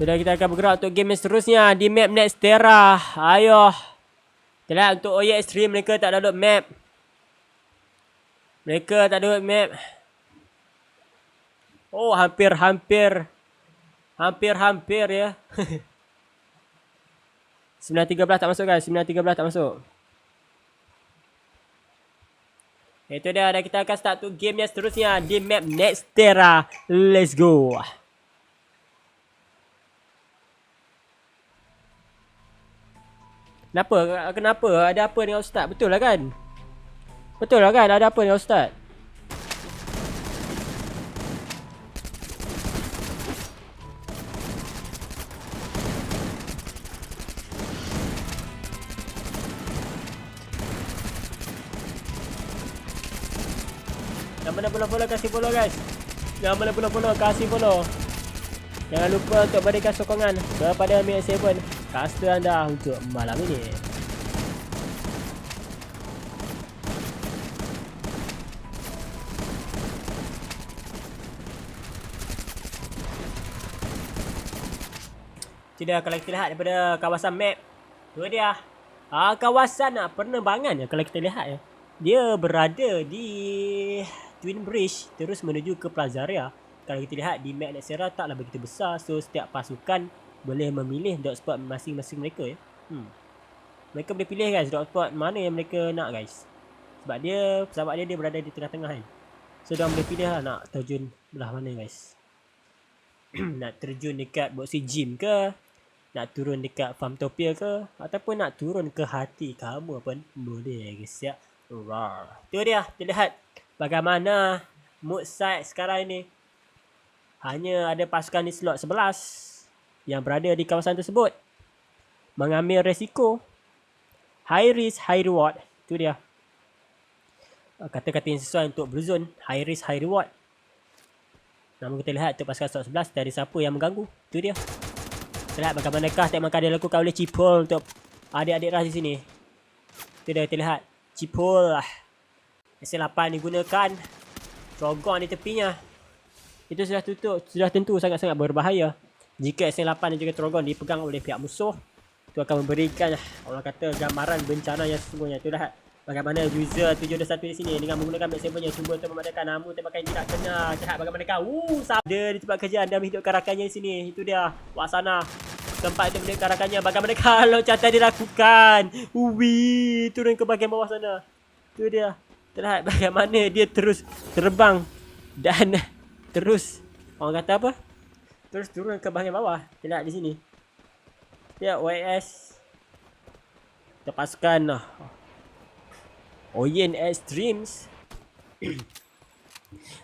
Sudah, kita akan bergerak untuk game yang seterusnya di map Nextera. Ayo. Kita lihat untuk Orient Extreme, mereka tak download map. Oh, hampir ya. 9.13 tak masuk guys. 9.13 tak masuk. Itu dia. Dan kita akan start untuk game yang seterusnya di map Nextera. Let's go. Kenapa? Ada apa dengan Ustaz? Betul lah kan? Ada apa dengan Ustaz? Yang mana follow kasih follow guys. Kasih follow. Jangan lupa untuk berikan sokongan kepada Mi7 caster anda untuk malam ini. Tidak, kalau kita lihat daripada kawasan map, tu dia. Kawasan penerbangan kalau kita lihat ya. Dia berada di Twin Bridge terus menuju ke Plaza Area. Kalau kita lihat di map Nextera taklah begitu besar, so setiap pasukan boleh memilih dot spot masing-masing mereka ya. Mereka boleh pilih guys dot spot mana yang mereka nak guys. Sebab dia berada di tengah-tengah kan. So dia boleh pilih lah nak terjun belah mana guys. Nak terjun dekat boxy gym ke, nak turun dekat Farmtopia ke, ataupun nak turun ke hati kamu pun boleh guys ya. Tu dia, kita lihat bagaimana mood side sekarang ini. Hanya ada pasukan di slot 11 yang berada di kawasan tersebut mengambil resiko. High risk, high reward. Itu dia. Kata-kata yang sesuai untuk Blue Zone. High risk, high reward. Namun kita lihat untuk pasukan slot 11 dari siapa yang mengganggu. Itu dia. Kita lihat bagaimanakah tembakan dia dilakukan oleh Cipol untuk adik-adik Ras di sini. Itu dia, kita lihat. Cipol. S8 digunakan. Trogon di tepinya. Itu sudah tentu sangat-sangat berbahaya. Jika SN8 dan juga Trogon dipegang oleh pihak musuh, itu akan memberikan orang kata gambaran bencana yang sesungguhnya. Itu dah bagaimana user 721 di sini dengan menggunakan Max 7 yang cuba untuk memadamkan, namun tembakan tidak kena. Lihat bagaimanakah ada di tempat kerja anda menghidupkan rakannya di sini. Itu dia Waksana tempat itu menghidupkan rakannya. Bagaimanakah loncatan dilakukan? Turun ke bahagian bawah sana. Itu dia. Terlihat bagaimana dia terus terbang dan terus orang kata apa? Terus turun ke bahagian bawah. Kita lihat di sini. Ya, OS terpaskan Orient Extremes.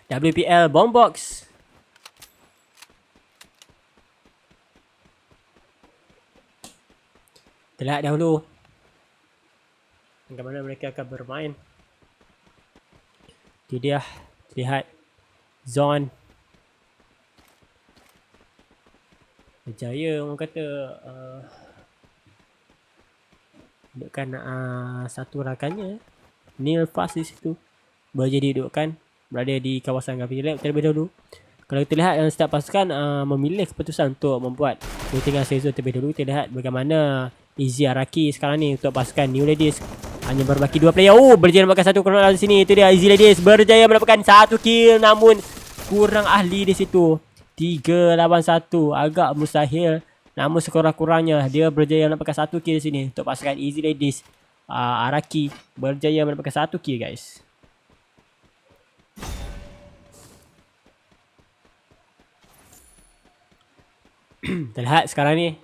WPL Bombbox. Kita lihat dahulu bagaimana mereka akan bermain. Itu dia. Lihat Zone. Berjaya orang kata hidupkan satu rakannya Neil Fast di situ. Berjaya dihidupkan berada di kawasan Gavi Lab terlebih dahulu. Kalau kita lihat yang setiap pasukan memilih keputusan untuk membuat tinggal sezon terlebih dahulu. Kita lihat bagaimana Izzy Araki sekarang ni untuk pasukan New Ladies. Hanya berbaki 2 player. Berjaya mendapatkan satu corner di sini. Itu dia Izzy Ladies berjaya mendapatkan satu kill, namun kurang ahli di situ. 3 lawan 1 agak mustahil. Namun sekurang-kurangnya dia berjaya mendapatkan satu kill di sini untuk pasukan Izzy Ladies. Araki berjaya mendapatkan satu kill, guys. Kita lihat sekarang ni.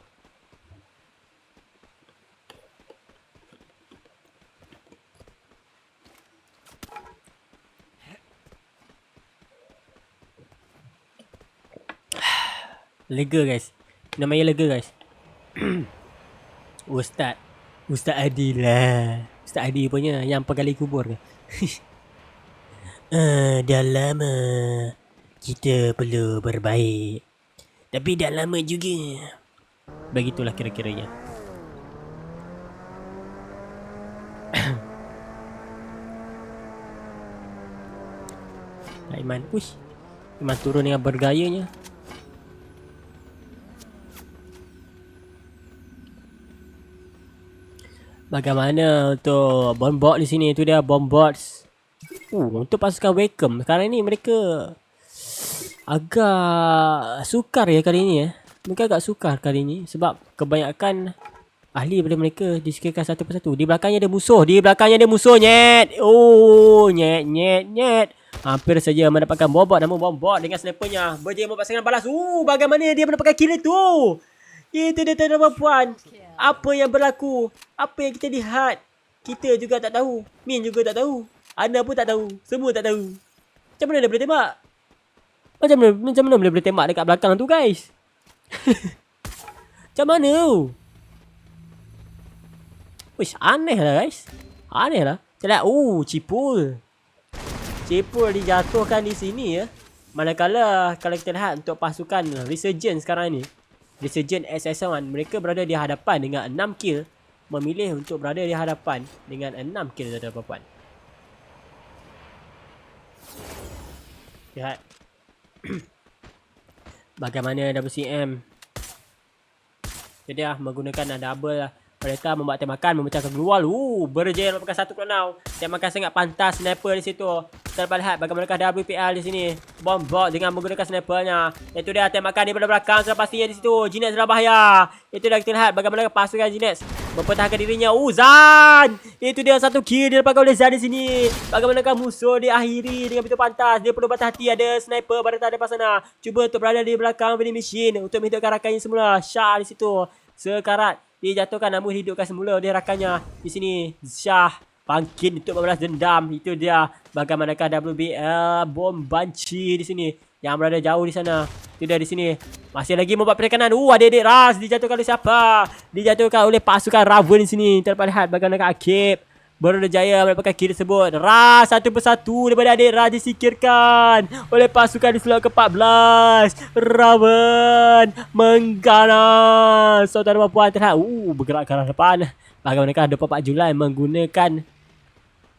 Lega, guys. Namanya lega, guys. Ustaz Adi lah. Ustaz Adi punya yang pegali kubur ke. Dah lama kita perlu berbaik. Tapi dah lama juga. Begitulah kira-kiranya. Iman. Iman turun dengan bergayanya. Bagaimana untuk bombot di sini? Itu dia bombots. Untuk pasukan Wacom sekarang ni mereka agak sukar ya kali ni ya. Mereka agak sukar kali ni sebab kebanyakan ahli daripada mereka disikirkan satu persatu. Di belakangnya ada musuh. Nyet. Nyet. Hampir saja mendapatkan bombot, namun bombot dengan snipernya berjaya membuat serangan balas. Bagaimana dia mendapatkan kill itu? Itu dia tuan-tuan puan. Apa yang berlaku? Apa yang kita lihat? Kita juga tak tahu. Min juga tak tahu. Anda pun tak tahu. Semua tak tahu. Macam mana dia boleh tembak? Macam mana boleh tembak dekat belakang tu, guys? Macam mana tu? Aneh lah, guys. Aneh lah. Kita lihat. Cipul. Cipul dijatuhkan di sini ya. Manakala kalau kita lihat untuk pasukan Resurgence sekarang ni. Resurgence SS1, mereka berada di hadapan dengan 6 kill. Memilih untuk berada di hadapan dengan 6 kill, tuan-tuan. Lihat. Bagaimana WCM. Jadi menggunakan double lah. Mereka membuat tembakan, memecahkan keluar. Berjaya mendapatkan satu knockdown. Tembakan sangat pantas sniper di situ. Kita dapat lihat bagaimana WPL di sini. Bombot dengan menggunakan snipernya. Itu dia tembakan daripada belakang sudah pastinya di situ. Jinet sudah bahaya. Itu dia kita lihat bagaimana pasukan Jinet mempertahankan dirinya. Zan! Itu dia satu kill dia dapatkan oleh Zan di sini. Bagaimanakah musuh diakhiri dengan begitu pantas. Dia perlu berhati-hati, ada sniper berada di sana. Cuba untuk berada di belakang vending machine untuk menghidupkan rakannya semula. Syah di situ. Sekarat dijatuhkan namun hidupkan semula oleh rakannya. Di sini Syah bangkit untuk membalas dendam. Itu dia bagaimanakah WBL bom banci di sini yang berada jauh di sana. Itu dia di sini masih lagi membuat penekanan. Adik-adik Ras dijatuhkan oleh siapa? Dijatuhkan oleh pasukan Raven di sini. Terdapat lihat bagaimanakah Akib berjaya mendapatkan kill tersebut. Ras satu persatu daripada adik Ras disikirkan oleh pasukan di slot ke-14. Raven mengganas. Saudara puan terlihat bergerak ke arah depan. Bagaimanakah 24 Julai menggunakan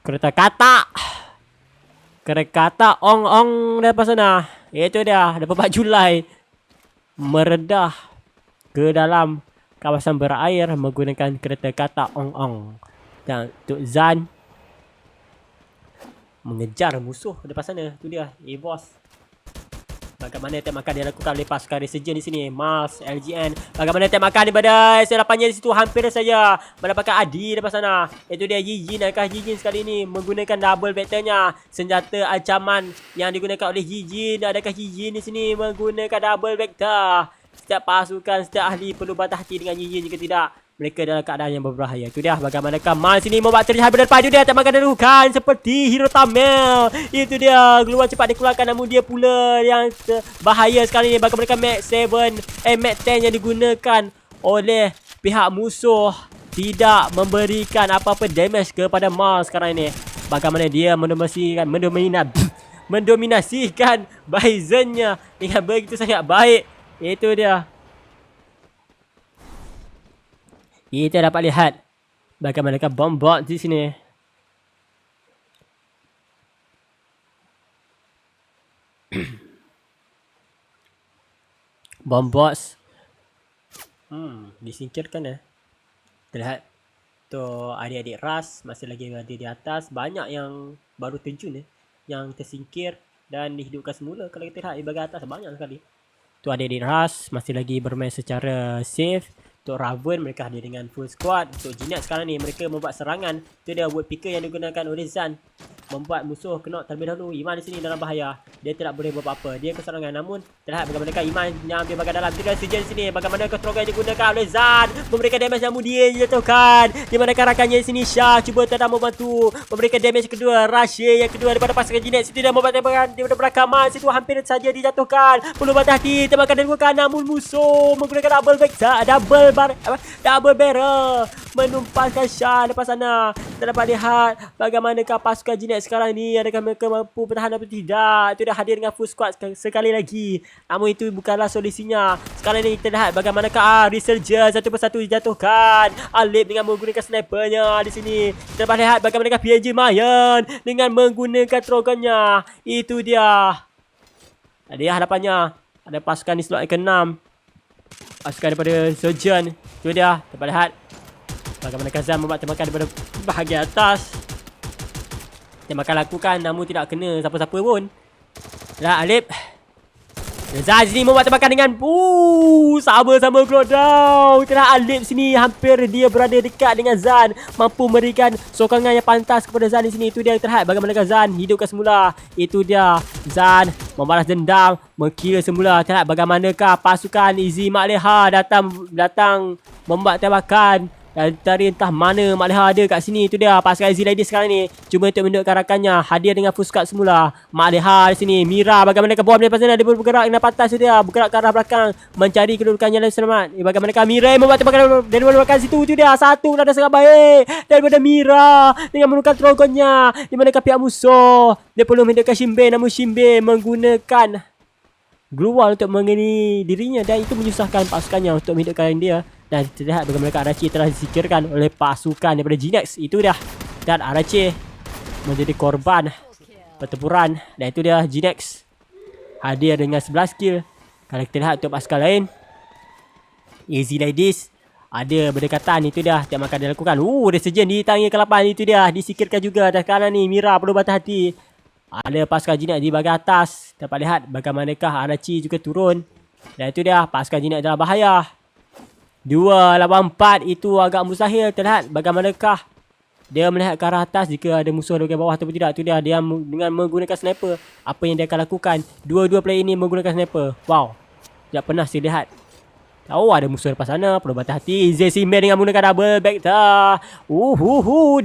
kereta katak. Kereta katak ong-ong dari sana. Itu dia 24 Julai meredah ke dalam kawasan berair menggunakan kereta katak ong-ong. Dan untuk Zan mengejar musuh depan sana. Itu dia Evos. Bagaimana tembakan dia lakukan oleh pasukan Resurgence di sini. Mars, LGN. Bagaimana tembakan daripada S8-nya di situ. Hampir saja mendapatkan Adi depan sana. Itu dia Yijin. Adakah Yijin sekali ini menggunakan double vectornya. Senjata ancaman yang digunakan oleh Yijin. Adakah Yijin di sini menggunakan double vector. Setiap pasukan, setiap ahli perlu berhati-hati dengan Yijin jika tidak. Mereka dalam keadaan yang berbahaya. Itu dia bagaimanakah Mal sini membuat terlihat berdepan. Itu dia tembakan dilakukan seperti Hero Tamel. Itu dia keluar cepat dikeluarkan. Namun dia pula yang bahaya sekali ni. Bagaimanakah Max 7 Max 10 yang digunakan oleh pihak musuh tidak memberikan apa-apa damage kepada Mal sekarang ini. Bagaimana dia mendominasikan Bison-nya dengan begitu sangat baik. Itu dia. Kita dapat lihat bagaimanakah bombot di sini. Bombos. Disingkirkan ya. Terlihat tu adik-adik ras masih lagi ada di atas. Banyak yang baru terjun ya, yang tersingkir dan dihidupkan semula. Kalau kita lihat di bahagian atas banyak sekali. Tu adik-adik ras masih lagi bermain secara safe. Untuk Raven mereka hadir dengan full squad. Untuk Jinet sekarang ni mereka membuat serangan. Itu dia wood picker yang digunakan oleh Zan, membuat musuh kena terlebih dahulu. Iman di sini dalam bahaya. Dia tidak boleh buat apa-apa. Dia keserangan, namun terlihat bagaimana Iman yang ambil bahagian dalam. Kita sejen di sini bagaimana keterogan yang digunakan oleh Zan, memberikan damage yang kemudian dijatuhkan. Di mana rakannya di sini Syah cuba tetap membantu memberikan damage kedua. Rashid yang kedua daripada pasukan Jinet. Situ dia membuat tembakan daripada belakang. Situ hampir saja dijatuhkan. Perlu berhati-hati, tembakan dilakukan, namun musuh menggunakan double barrel menumpaskan Syah lepas sana. Kita dapat lihat bagaimanakah pasukan Jinet sekarang ni, adakah mereka mampu bertahan atau tidak. Itu dah hadir dengan full squad sekali lagi, namun itu bukanlah solusinya. Sekarang ni kita lihat bagaimanakah Resurgence satu persatu dijatuhkan. Alip dengan menggunakan snipernya di sini. Kita dapat lihat bagaimanakah PNG Mayan dengan menggunakan trogonnya. Itu dia. Dia hadapannya ada pasukan di slot yang ke-6, pasukan daripada Surgeon. Itu dia. Dapat lihat bagaimana Kazan membuat tembakan daripada bahagian atas. Tembakan lakukan namun tidak kena siapa-siapa pun. Dah Alip. Zan sini membuat tembakan dengan sama-sama grow down. Terlihat Alip sini hampir dia berada dekat dengan Zan, mampu memberikan sokongan yang pantas kepada Zan di sini. Itu dia terlihat bagaimana Zan hidupkan semula. Itu dia Zan membalas dendam, mengkira semula. Terlihat bagaimanakah pasukan Izzy Mak Leha datang membuat tembakan. Dari entah mana Mak Leha ada kat sini. Itu dia pasukan Izzy Lady sekarang ni cuba untuk mendudukkan rakannya. Hadir dengan full squad semula. Mak Leha di sini. Mira bagaimana bom daripada sana. Dia bergerak dengan pantas. Itu dia bergerak ke arah belakang mencari kedudukannya lebih selamat. Bagaimana Mira membuat tembakan dari belakang situ. Itu dia satu ada sangat baik daripada Mira dengan menggunakan trogonnya. Di mana pihak musuh dia perlu menghidupkan Shinbei, namun Shinbei menggunakan glue wall untuk mengenai dirinya, dan itu menyusahkan pasukannya untuk menghidupkan dia. Dan terlihat bagaimana Arachi telah disingkirkan oleh pasukan daripada Jinex. Itu dia. Dan Arachi menjadi korban pertempuran. Dan itu dia Jinex hadir dengan 11 kill. Kalau kita lihat untuk pasukan lain, Easy Ladies ada berdekatan. Itu dia tembakan dia lakukan. Resurgence di tangi ke-8. Itu dia disingkirkan juga. Dan sekarang ni Mira perlu berhati-hati. Ada pasukan Jinex di bahagian atas. Dapat lihat bagaimanakah Arachi juga turun. Dan itu dia pasukan Jinex dalam bahaya. 284 itu agak mustahil. Terlihat bagaimanakah dia melihat ke arah atas jika ada musuh di bawah ataupun tidak. Itu dia dengan menggunakan sniper. Apa yang dia akan lakukan. Dua-dua player ini menggunakan sniper. Wow, tidak pernah saya lihat. Ada musuh lepas sana. Perlu berhati-hati. Zesimer dengan menggunakan double back dah.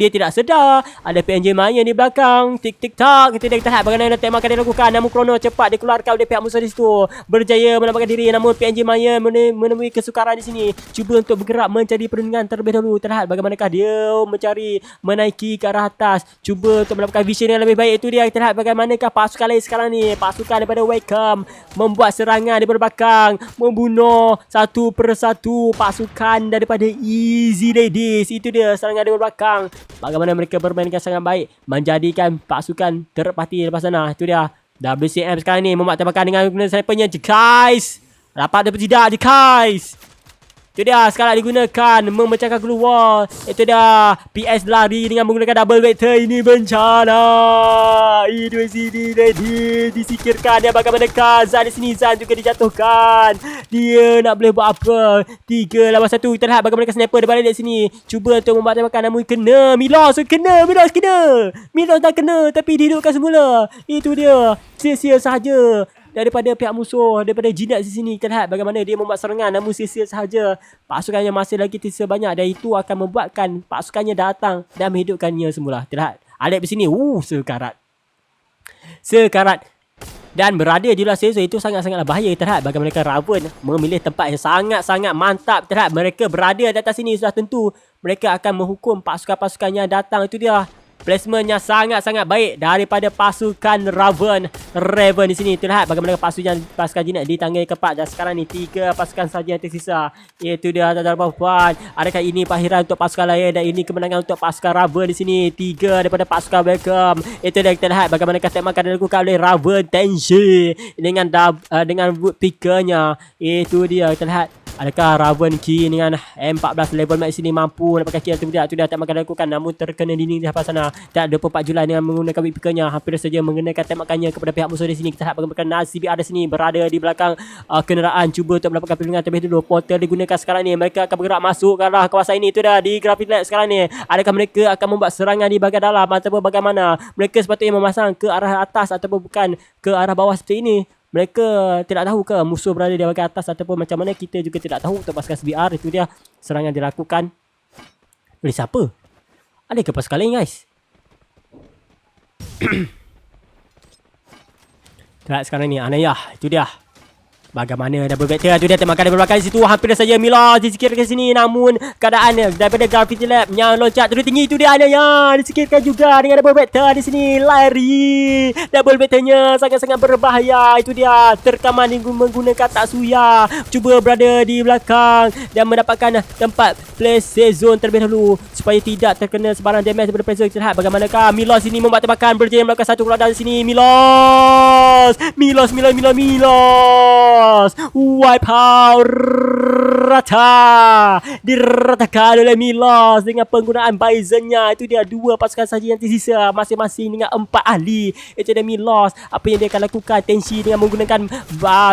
Dia tidak sedar. Ada PNJ Maya di belakang. Tik-tik-tak. Kita lihat bagaimana tembakan dia lakukan. Namun Krono cepat dikeluarkan oleh pihak musuh di situ. Berjaya menampakkan diri. Namun PNJ Maya menemui kesukaran di sini. Cuba untuk bergerak mencari perlindungan terlebih dahulu. Terlihat bagaimanakah dia mencari menaiki ke arah atas. Cuba untuk mendapatkan vision yang lebih baik. Itu dia. Terlihat bagaimanakah pasukan lain sekarang ni. Pasukan daripada Wacom membuat serangan di belakang. Membunuh satu persatu pasukan daripada Easy Ladies. Itu dia serangan dari belakang. Bagaimana mereka bermain dengan sangat baik, menjadikan pasukan terpati lepas sana. Itu dia WCM sekarang ni membuat tembakan dengan snipernya. Jekais dapat atau tidak Jekais. Itu dia sekarang digunakan memecahkan glue wall. Itu dia PS lari dengan menggunakan double vector. Ini bencana. Itu sini ready disingkirkan. Dia bagaimana Zan di sini. Zan juga dijatuhkan. Dia nak boleh buat apa. 3 lawan 1. Kita lihat bagaimana sniper dia balik dari sini. Cuba untuk membuat tembakan, namun kena. Milos kena. Milos dah kena tapi dihidupkan semula. Itu dia. Sia-sia sahaja daripada pihak musuh, daripada Jinex di sini. Kita lihat bagaimana dia membuat serangan, namun sia-sia sahaja. Pasukannya masih lagi tersisa banyak, dan itu akan membuatkan pasukannya datang dan menghidupkannya semula. Kita lihat Alep di sini. Sekarat dan berada di luar sensor. Itu sangat-sangatlah bahaya. Kita lihat bagaimana Raven memilih tempat yang sangat-sangat mantap. Kita lihat mereka berada di atas sini. Sudah tentu mereka akan menghukum pasukan-pasukan yang datang. Itu dia Placementnya sangat-sangat baik daripada pasukan Raven di sini. Terlihat bagaimana pasukan jinak di tangga keempat. Dan sekarang ni 3 pasukan saja yang tersisa. Iaitu dia tuan-tuan puan. Adakah ini pengakhiran untuk pasukan lain, dan ini kemenangan untuk pasukan Raven di sini. 3 daripada pasukan Welcome. Itu dia kita lihat bagaimana tembakan dilakukan oleh Raven Tenshi dengan wood pickernya. Itu dia kita lihat. Adakah Raven Key dengan M14 level max ini mampu dapatkan kill atau tidak? Itu dah tak makan dilakukan, namun terkena dinding di hadapan sana. Tak 24 Julai dengan menggunakan whip pickernya, hampir saja mengenakan tembakannya kepada pihak musuh di sini. Kita lihat bagaimana Nazi ada sini berada di belakang kenderaan, cuba untuk mendapatkan perlindungan terlebih dulu. Portal digunakan sekarang ni, mereka akan bergerak masuk ke arah kawasan ini. Itu dah di Graphic Lab sekarang ni. Adakah mereka akan membuat serangan di bahagian dalam ataupun bagaimana? Mereka sepatutnya memasang ke arah atas ataupun bukan ke arah bawah seperti ini. Mereka tidak tahu ke musuh berada di bahagian atas ataupun macam mana, kita juga tidak tahu. Untuk pasukan SBR itu dia serangan dilakukan oleh siapa? Adakah pasukan lain guys? Lihat sekarang ni Anaya, itu dia. Bagaimana double vector tu dia tembakan dari belakang situ, hampir saja Mila disikirkan sini, namun keadaan daripada Graffiti Lab yang loncat terus tinggi itu dia Anaya disikirkan juga dengan double vector di sini. Lari double vectornya sangat-sangat berbahaya. Itu dia terkaman menggunakan Tatsuya, cuba berada di belakang dan mendapatkan tempat play safe zone terlebih dahulu supaya tidak terkena sebarang damage daripada pressure. Kita lihat bagaimanakah Milos ini membuat tembakan, berjaya melakukan satu keluar dari sini. Milos wipe out rata, diratakan oleh Milos dengan penggunaan Bisonnya. Itu dia 2 pasukan saja yang tersisa, masing-masing dengan 4 ahli. Itu dia Milos, apa yang dia akan lakukan? Tenshi dengan menggunakan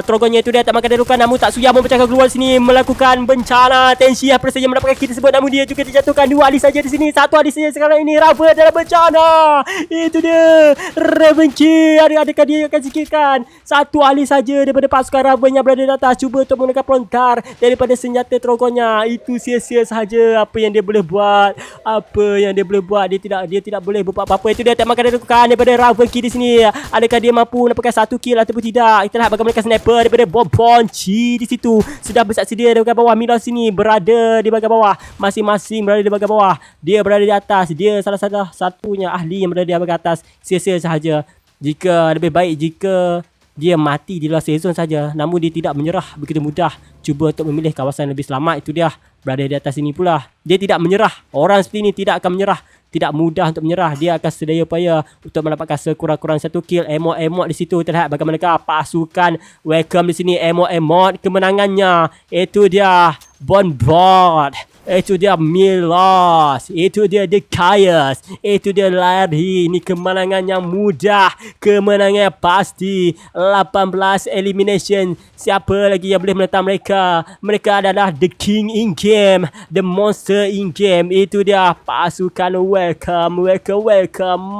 trogonnya. Itu dia tak makan dilakukan, namun Tatsuya memecahkan keluar sini, melakukan bencana. Tenshi apa saja mendapatkan kill tersebut, namun dia juga dijatuhkan. 2 ahli saja di sini, 1 ahli saja sekarang ini. Raven dalam bencana. Itu dia Raven King. Adakah dia akan sikirkan? 1 ahli saja daripada pasukan Raven yang berada di atas, cuba untuk menggunakan pelontar daripada senjata trogonnya. Itu sia-sia sahaja apa yang dia boleh buat. Dia tidak boleh buat apa-apa. Itu dia tak makan dilakukan daripada Raven King di sini. Adakah dia mampu mendapatkan 1 kill ataupun tidak? Kita lihat bagaimana sniper daripada Bonbonchi di situ sudah bersedia di bahagian bawah. Milos sini berada di bahagian bawah, masing-masing berada di bahagian bawah. Dia berada di atas, dia salah satunya ahli yang berada di bahagian atas. Sia-sia sahaja. Jika lebih baik jika dia mati di luar season saja, namun dia tidak menyerah begitu mudah. Cuba untuk memilih kawasan lebih selamat. Itu dia berada di atas sini pula. Dia tidak menyerah. Orang seperti ini tidak akan menyerah. Tidak mudah untuk menyerah. Dia akan sedaya upaya untuk mendapatkan sekurang-kurang 1 kill. Emot di situ. Terlihat bagaimanakah pasukan Welcome di sini. Emot kemenangannya. Itu dia Bonbon. Itu dia Milos. Itu dia The Kayas. Itu dia lari. Ini kemenangan yang mudah. Kemenangan pasti. 18 elimination. Siapa lagi yang boleh menentang mereka? Mereka adalah The King in game, The Monster in game. Itu dia pasukan Welcome.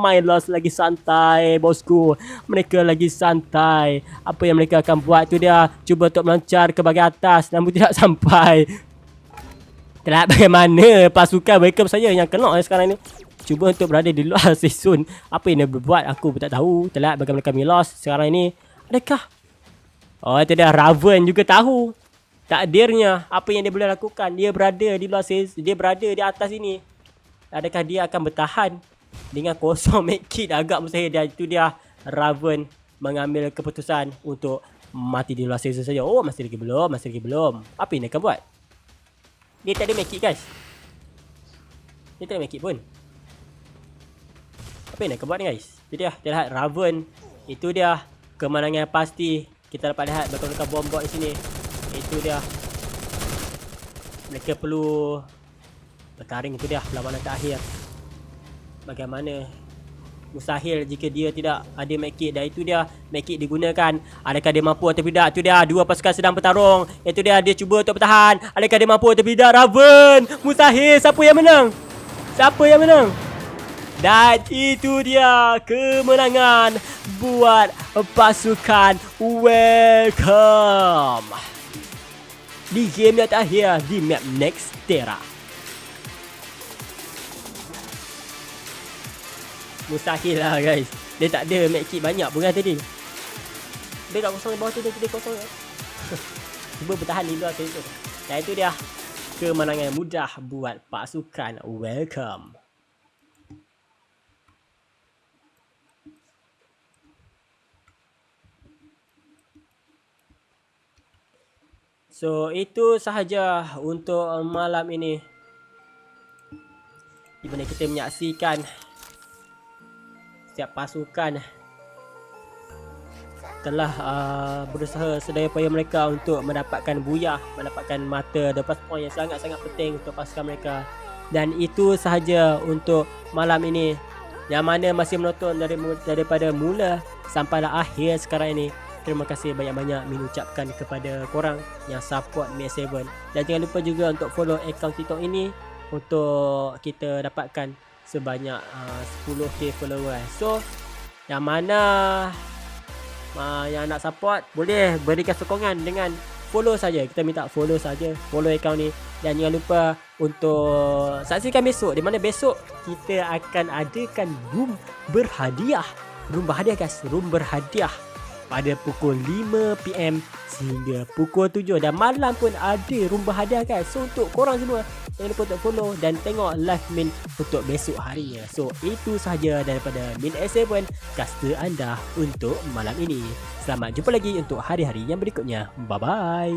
Milos lagi santai bosku. Mereka lagi santai. Apa yang mereka akan buat? Itu dia cuba untuk melancar ke bahagian atas, namun tidak sampai. Terlihat bagaimana pasukan Welcome saya yang kena sekarang ni. Cuba untuk berada di luar season. Apa yang dia berbuat aku pun tak tahu. Terlihat bagaimana kami lost sekarang ini. Adakah? Oh, itu dah Raven juga tahu takdirnya apa yang dia boleh lakukan. Dia berada di luar season. Dia berada di atas ini. Adakah dia akan bertahan dengan kosong medkit? Agak mustahil. Dan itu dia Raven mengambil keputusan untuk mati di luar season saja. Oh, masih lagi belum. Apa yang dia akan buat? Dia tak ada make it guys. Dia tak ada make it pun. Apa yang nak buat ni guys? Itu dia. Kita lihat Raven. Itu dia kemenangan pasti. Kita dapat lihat betul-betul bom-bom di sini. Itu dia. Mereka perlu bertaring. Itu dia perlawanan terakhir. Bagaimana? Mustahil jika dia tidak ada medkit. Dan itu dia medkit digunakan. Adakah dia mampu atau tidak? Itu dia 2 pasukan sedang bertarung. Itu dia cuba untuk bertahan. Adakah dia mampu atau tidak? Raven. Mustahil. Siapa yang menang? Dan itu dia kemenangan buat pasukan Welcome di game yang terakhir di map Nextera. Mustahil lah guys. Dia tak ada medkit banyak pun kan tadi. Dia kat kosong di bawah tu. Dia kosong. Cuba bertahan di luar tu. Dan itu dia kemenangan mudah buat pasukan Welcome. So itu sahaja untuk malam ini, di mana kita menyaksikan setiap pasukan telah berusaha sedaya upaya mereka untuk mendapatkan buyah, mendapatkan mata 12 poin yang sangat-sangat penting untuk pasukan mereka. Dan itu sahaja untuk malam ini. Yang mana masih menonton daripada mula sampailah akhir sekarang ini, terima kasih banyak-banyak mengucapkan kepada korang yang support MX7. Dan jangan lupa juga untuk follow akaun TikTok ini untuk kita dapatkan sebanyak 10k follower. So yang mana yang nak support boleh berikan sokongan dengan follow saja. Kita minta follow saja, follow akaun ni. Dan jangan lupa untuk saksikan besok, di mana besok kita akan adakan room berhadiah. Room berhadiah guys, room berhadiah pada pukul 5 PM sehingga pukul 7. Dan malam pun ada room berhadiah guys. So untuk korang semua, jangan lupa untuk follow dan tengok live min untuk besok harinya. So itu sahaja daripada MX7, caster anda untuk malam ini. Selamat jumpa lagi untuk hari-hari yang berikutnya. Bye bye.